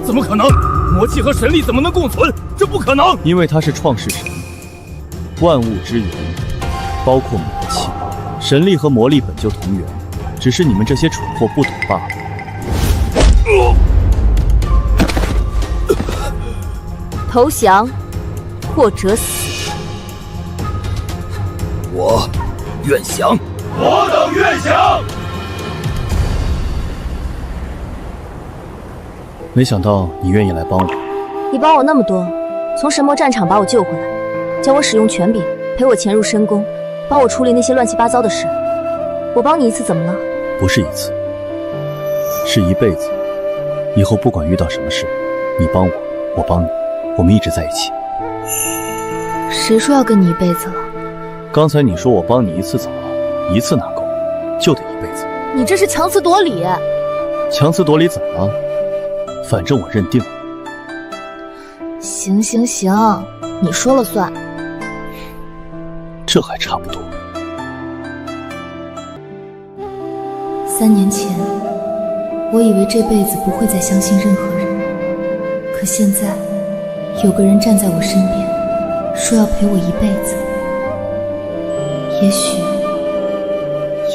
怎么可能？魔气和神力怎么能共存？这不可能！因为他是创世神，万物之源，包括魔气。神力和魔力本就同源，只是你们这些蠢货不懂罢了。投降，或者死。我愿降。我等愿降。没想到你愿意来帮我。你帮我那么多，从神魔战场把我救回来，教我使用权柄，陪我潜入深宫，帮我处理那些乱七八糟的事。我帮你一次怎么了？不是一次，是一辈子。以后不管遇到什么事，你帮我，我帮你，我们一直在一起。谁说要跟你一辈子了？刚才你说我帮你一次怎么了？一次哪够，就得一辈子。你这是强词夺理。强词夺理怎么了？反正我认定了。行，你说了算。这还差不多。3年前，我以为这辈子不会再相信任何人，可现在，有个人站在我身边，说要陪我一辈子。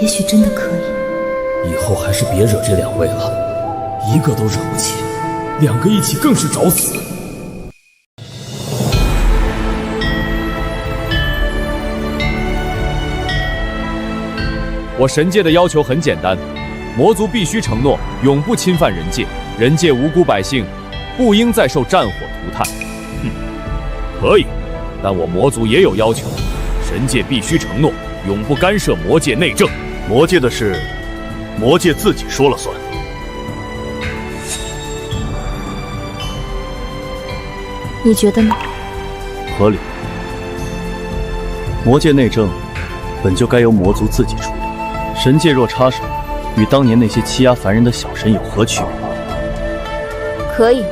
也许真的可以。以后还是别惹这2位了，一个都惹不起，2个一起更是找死。我神界的要求很简单，魔族必须承诺永不侵犯人界，人界无辜百姓不应再受战火涂炭。可以，但我魔族也有要求，神界必须承诺永不干涉魔界内政。魔界的事，魔界自己说了算。你觉得呢？合理。魔界内政本就该由魔族自己处理，神界若插手，与当年那些欺压凡人的小神有何区别？可以，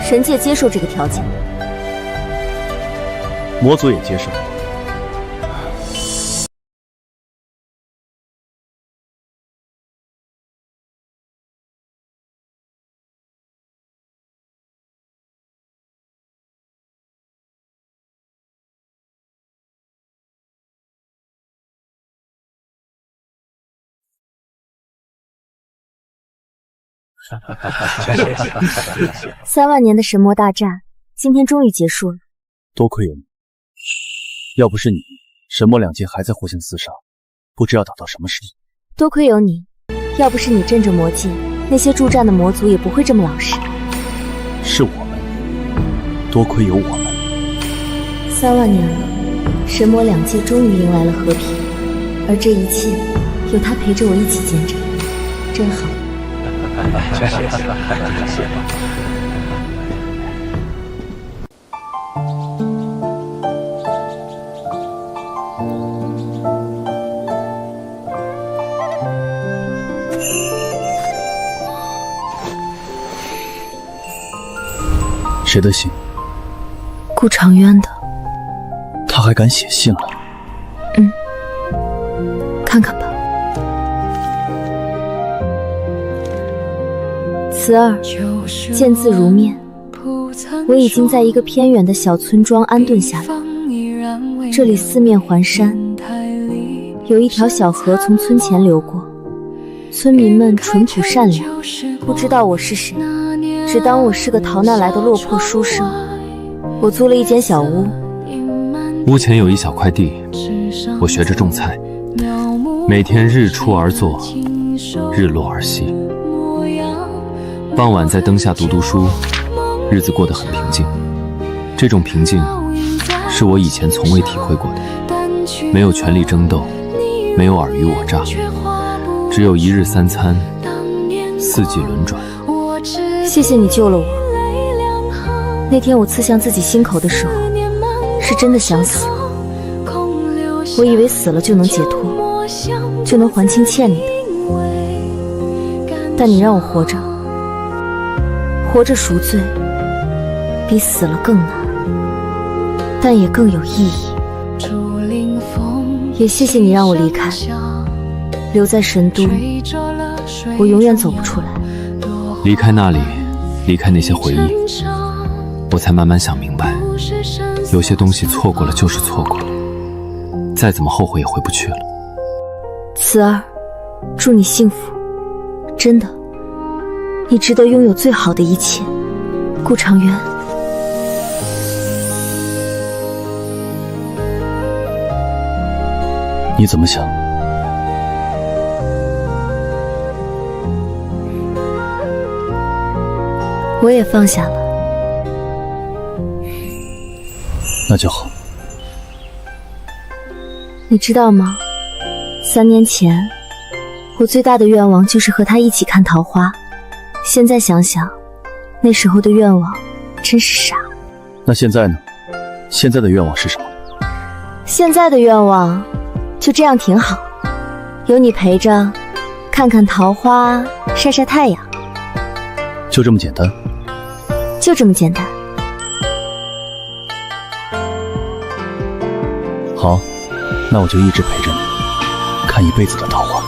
神界接受这个条件。魔族也接受。3万年的神魔大战，今天终于结束了。多亏有你，要不是你，神魔2界还在互相厮杀，不知要打到什么时候。多亏有你，要不是你镇着魔界，那些助战的魔族也不会这么老实。是我们，多亏有我们。3万年了，神魔2界终于迎来了和平，而这一切有他陪着我一起见证，真好。谁的信？顾长渊的。他还敢写信了？看看吧。慈儿，见字如面。我已经在一个偏远的小村庄安顿下来，这里四面环山，有一条小河从村前流过，村民们淳朴善良，不知道我是谁，只当我是个逃难来的落魄书生。我租了一间小屋，屋前有一小块地，我学着种菜，每天日出而作，日落而息，傍晚在灯下读书，日子过得很平静。这种平静是我以前从未体会过的，没有权力争斗，没有尔虞我诈，只有一日三餐，四季轮转。谢谢你救了我。那天我刺向自己心口的时候，是真的想死。我以为死了就能解脱，就能还清欠你的，但你让我活着，活着赎罪，比死了更难，但也更有意义。也谢谢你让我离开，留在神都，我永远走不出来。离开那里，离开那些回忆，我才慢慢想明白，有些东西错过了就是错过了，再怎么后悔也回不去了。慈儿，祝你幸福，真的，你值得拥有最好的一切。顾长渊。你怎么想？我也放下了。那就好。你知道吗？3年前，我最大的愿望就是和他一起看桃花。现在想想，那时候的愿望真是傻。那现在呢？现在的愿望是什么？现在的愿望就这样挺好，有你陪着，看看桃花，晒晒太阳。就这么简单？就这么简单。好，那我就一直陪着你，看一辈子的桃花。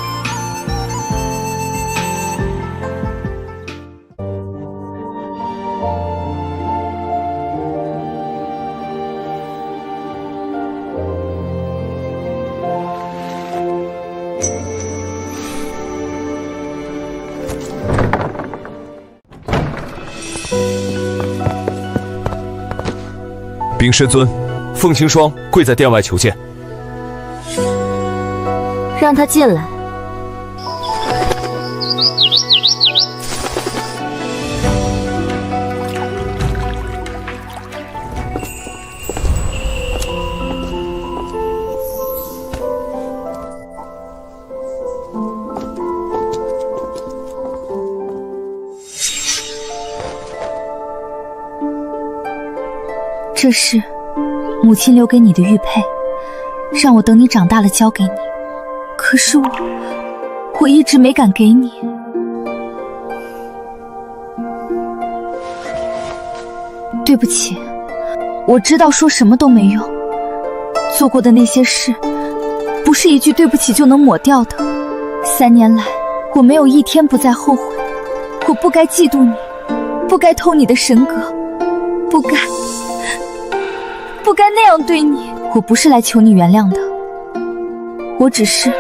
禀神尊，凤青霜跪在殿外求见。让他进来。这是母亲留给你的玉佩，让我等你长大了交给你。可是我一直没敢给你。对不起，我知道说什么都没用，做过的那些事，不是一句对不起就能抹掉的。3年来，我没有一天不再后悔。我不该嫉妒你，不该偷你的神格，不该那样对你。我不是来求你原谅的，我只是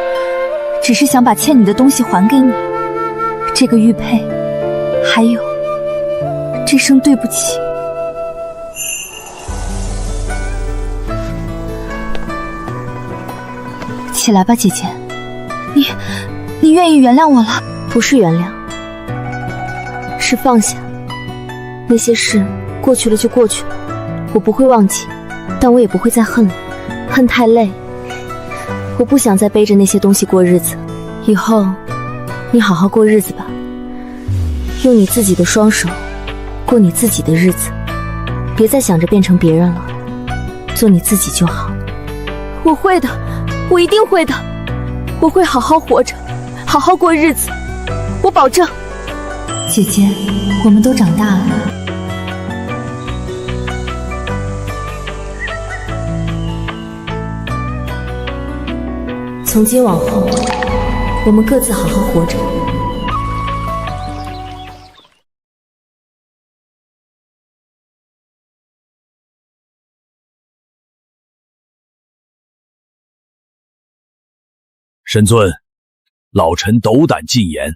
想把欠你的东西还给你，这个玉佩，还有这声对不起。起来吧，姐姐，你愿意原谅我了？不是原谅，是放下。那些事过去了就过去了，我不会忘记，但我也不会再恨了，恨太累。我不想再背着那些东西过日子，以后你好好过日子吧，用你自己的双手过你自己的日子，别再想着变成别人了，做你自己就好。我会的，我一定会的，我会好好活着，好好过日子，我保证。姐姐，我们都长大了。从今往后，我们各自好好活着。神尊，老臣斗胆进言，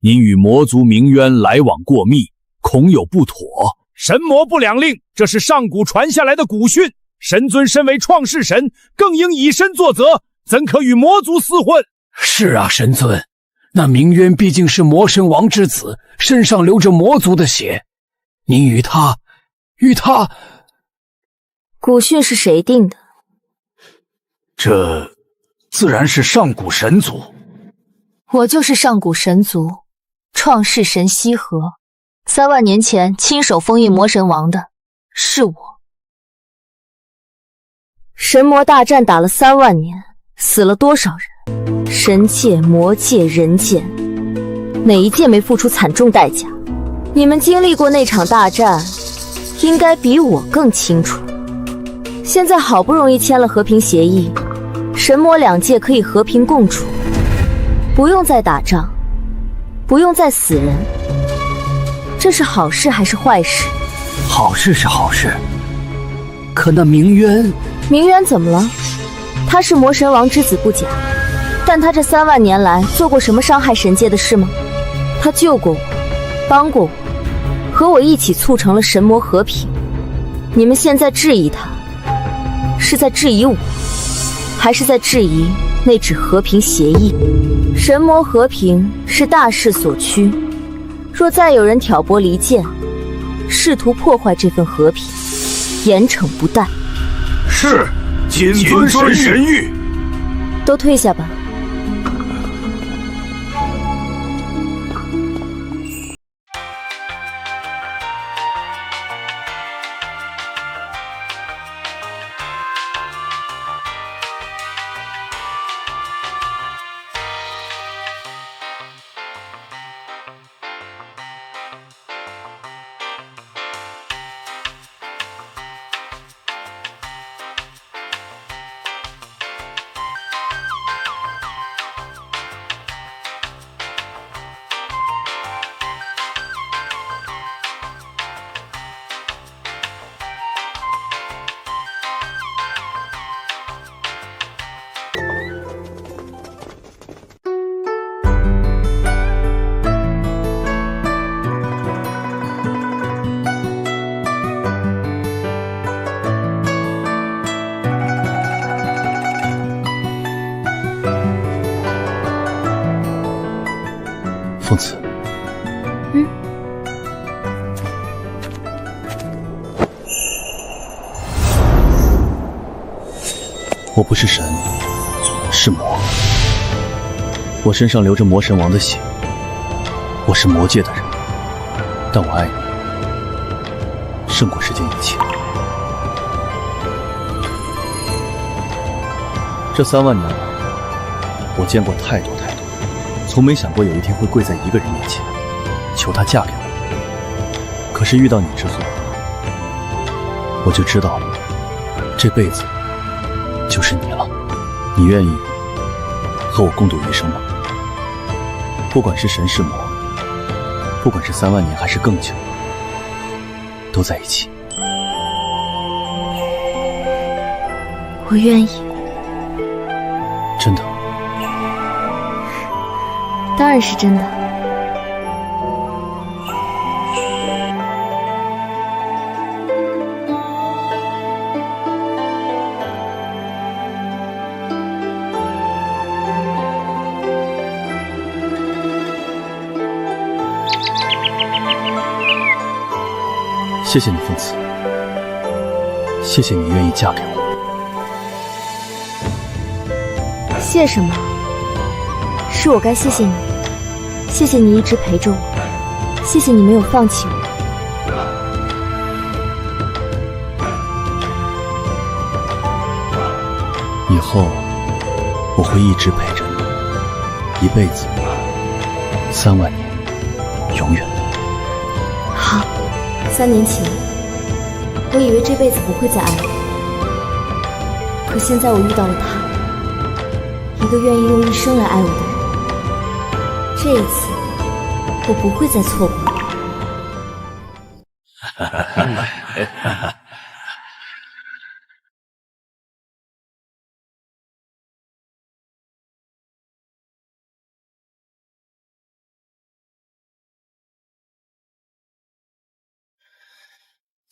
您与魔族鸣冤来往过密，恐有不妥。神魔不两令，这是上古传下来的古训。神尊身为创世神，更应以身作则，怎可与魔族厮混？是啊，神尊，那鸣冤毕竟是魔神王之子，身上流着魔族的血，您与他，古训是谁定的？这自然是上古神族。我就是上古神族，创世神羲和。3万年前亲手封印魔神王的是我。神魔大战打了3万年，死了多少人？神界、魔界、人界，哪一界没付出惨重代价？你们经历过那场大战，应该比我更清楚。现在好不容易签了和平协议，神魔2界可以和平共处，不用再打仗，不用再死人。这是好事还是坏事？好事是好事，可那鸣冤怎么了？他是魔神王之子不假，但他这3万年来做过什么伤害神界的事吗？他救过我，帮过我，和我一起促成了神魔和平。你们现在质疑他，是在质疑我，还是在质疑那纸和平协议？神魔和平是大势所趋，若再有人挑拨离间，试图破坏这份和平，严惩不贷。是，谨遵神谕。都退下吧。凤慈，我不是神，是魔。我身上流着魔神王的血，我是魔界的人，但我爱你，胜过世间一切。这3万年来，我见过太多，从没想过有一天会跪在一个人面前，求她嫁给我。可是遇到你之后，我就知道了，这辈子就是你了。你愿意和我共度余生吗？不管是神是魔，不管是3万年还是更久，都在一起。我愿意。真的？当然是真的。谢谢你，凤慈。谢谢你愿意嫁给我。谢什么？是我该谢谢你。谢谢你一直陪着我，谢谢你没有放弃我。以后我会一直陪着你，一辈子，3万年，永远。好，3年前，我以为这辈子不会再爱了，可现在我遇到了他，一个愿意用一生来爱我的人。这一次，我不会再错过了。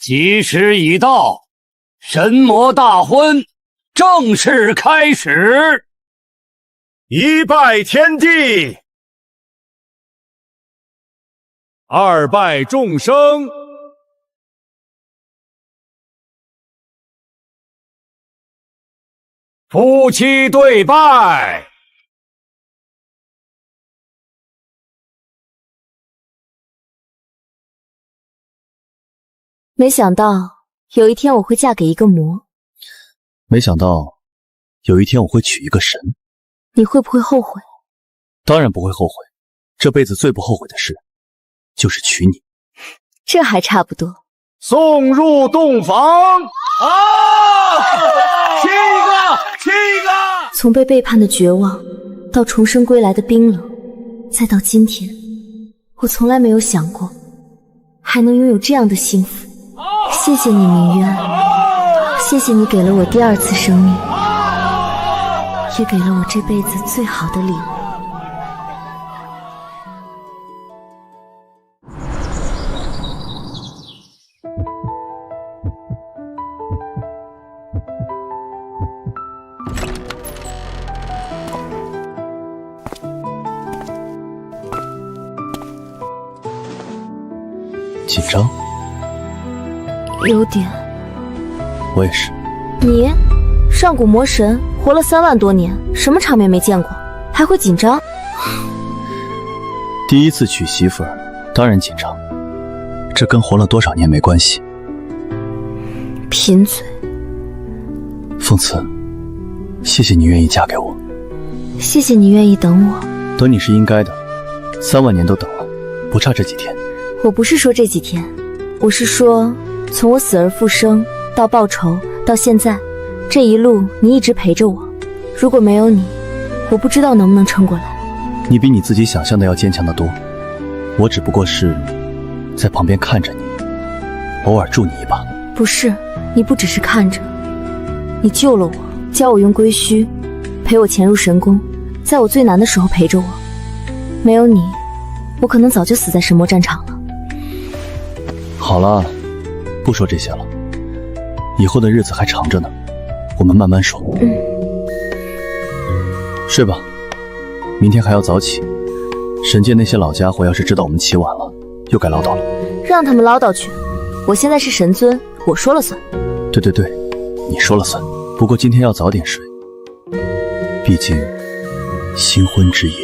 吉时已到，神魔大婚正式开始。一拜天地，二拜众生，夫妻对拜。没想到有一天我会嫁给一个魔，没想到有一天我会娶一个神。你会不会后悔？当然不会后悔，这辈子最不后悔的事就是娶你。这还差不多。送入洞房啊！七个！从被背叛的绝望，到重生归来的冰冷，再到今天，我从来没有想过还能拥有这样的幸福。谢谢你，明渊，谢谢你给了我第二次生命，也给了我这辈子最好的礼物。紧张？有点。我也是。你上古魔神活了3万多年，什么场面没见过，还会紧张？第一次娶媳妇儿，当然紧张。这跟活了多少年没关系。贫嘴。凤慈，谢谢你愿意嫁给我。谢谢你愿意等我。等你是应该的，3万年都等了，不差这几天。我不是说这几天，我是说从我死而复生到报仇到现在，这一路你一直陪着我。如果没有你，我不知道能不能撑过来。你比你自己想象的要坚强得多，我只不过是在旁边看着你，偶尔助你一把。不是，你不只是看着，你救了我，教我用归虚，陪我潜入神宫，在我最难的时候陪着我。没有你，我可能早就死在神魔战场了。好了，不说这些了，以后的日子还长着呢，我们慢慢说。睡吧，明天还要早起。神界那些老家伙要是知道我们起晚了，又该唠叨了。让他们唠叨去，我现在是神尊，我说了算。对，你说了算。不过今天要早点睡，毕竟新婚之夜。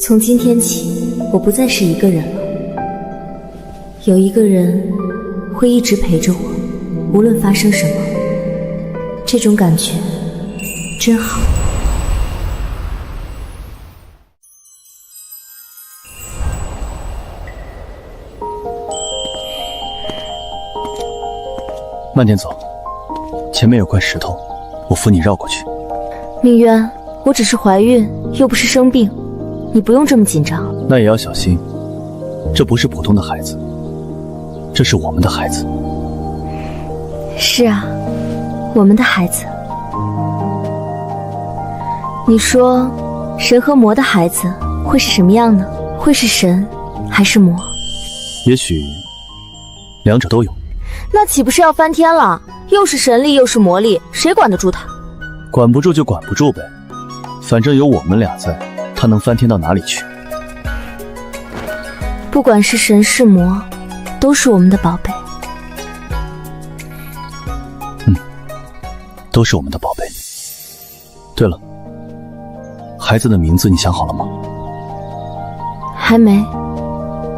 从今天起，我不再是一个人了，有一个人会一直陪着我，无论发生什么。这种感觉真好。慢点走，前面有块石头，我扶你绕过去。明渊，我只是怀孕，又不是生病，你不用这么紧张。那也要小心，这不是普通的孩子，这是我们的孩子。是啊，我们的孩子。你说，神和魔的孩子会是什么样呢？会是神，还是魔？也许两者都有。那岂不是要翻天了？又是神力又是魔力，谁管得住他？管不住就管不住呗，反正有我们俩在，他能翻天到哪里去？不管是神是魔，都是我们的宝贝。都是我们的宝贝。对了，孩子的名字你想好了吗？还没。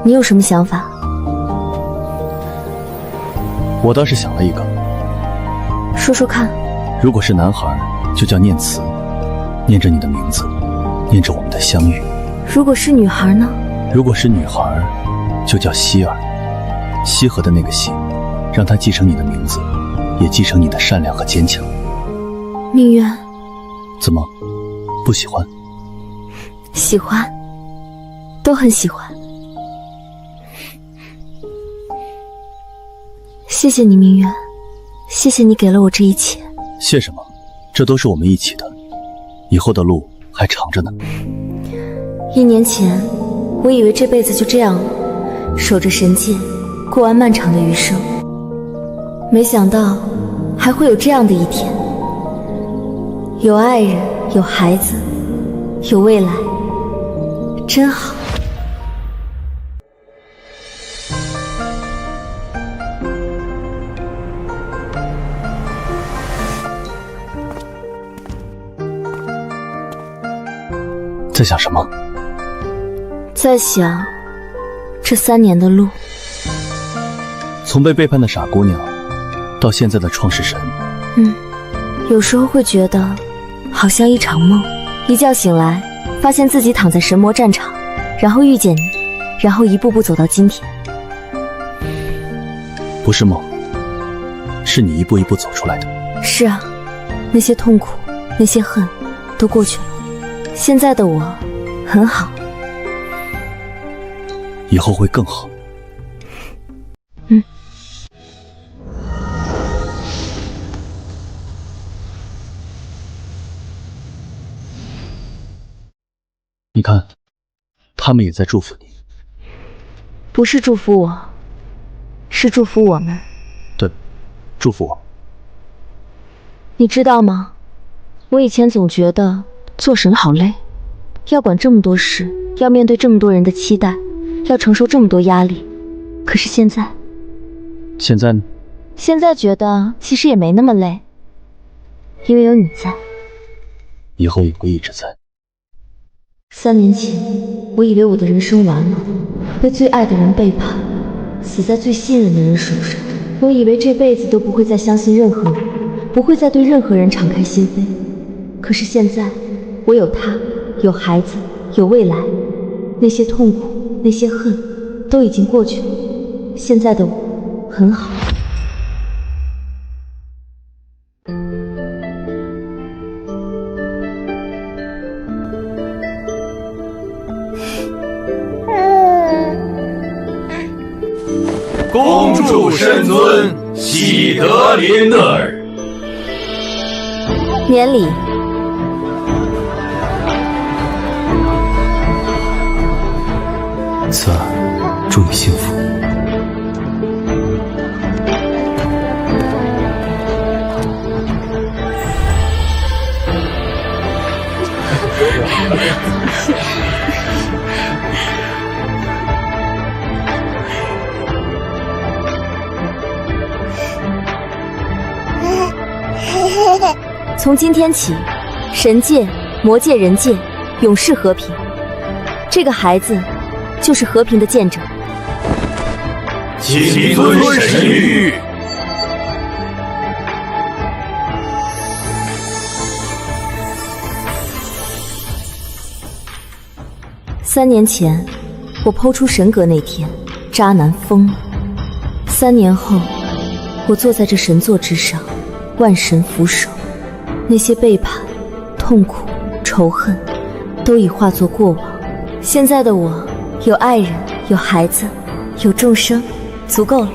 你有什么想法？我倒是想了一个。说说看。如果是男孩，就叫念慈，念着你的名字，念着我们的相遇。如果是女孩呢？如果是女孩，就叫希儿，西河的那个西，让她继承你的名字，也继承你的善良和坚强。明渊，怎么，不喜欢？喜欢，都很喜欢。谢谢你，明渊。谢谢你给了我这一切。谢什么？这都是我们一起的，以后的路还长着呢。1年前，我以为这辈子就这样了，守着神界，过完漫长的余生。没想到，还会有这样的一天。有爱人，有孩子，有未来，真好。在想什么？在想这3年的路，从被背叛的傻姑娘，到现在的创世神。有时候会觉得好像一场梦，一觉醒来，发现自己躺在神魔战场，然后遇见你，然后一步步走到今天。不是梦，是你一步一步走出来的。是啊，那些痛苦，那些恨，都过去了。现在的我很好，以后会更好。你看，他们也在祝福你。不是祝福我，是祝福我们。对，祝福我。你知道吗？我以前总觉得做神好累，要管这么多事，要面对这么多人的期待，要承受这么多压力。可是现在呢？现在觉得其实也没那么累，因为有你在。以后也会一直在。3年前，我以为我的人生完了，被最爱的人背叛，死在最信任的人手上。我以为这辈子都不会再相信任何人，不会再对任何人敞开心扉。可是现在，我有他，有孩子，有未来，那些痛苦，那些恨，都已经过去了。现在的我很好。恭祝神尊喜得麟儿。年礼。慈儿，祝你幸福。从今天起，神界、魔界、人界永世和平。这个孩子就是和平的见证。谨遵神谕。3年前，我剖出神格那天，渣男疯了。3年后，我坐在这神座之上，万神俯首。那些背叛、痛苦、仇恨，都已化作过往。现在的我，有爱人，有孩子，有众生，足够了。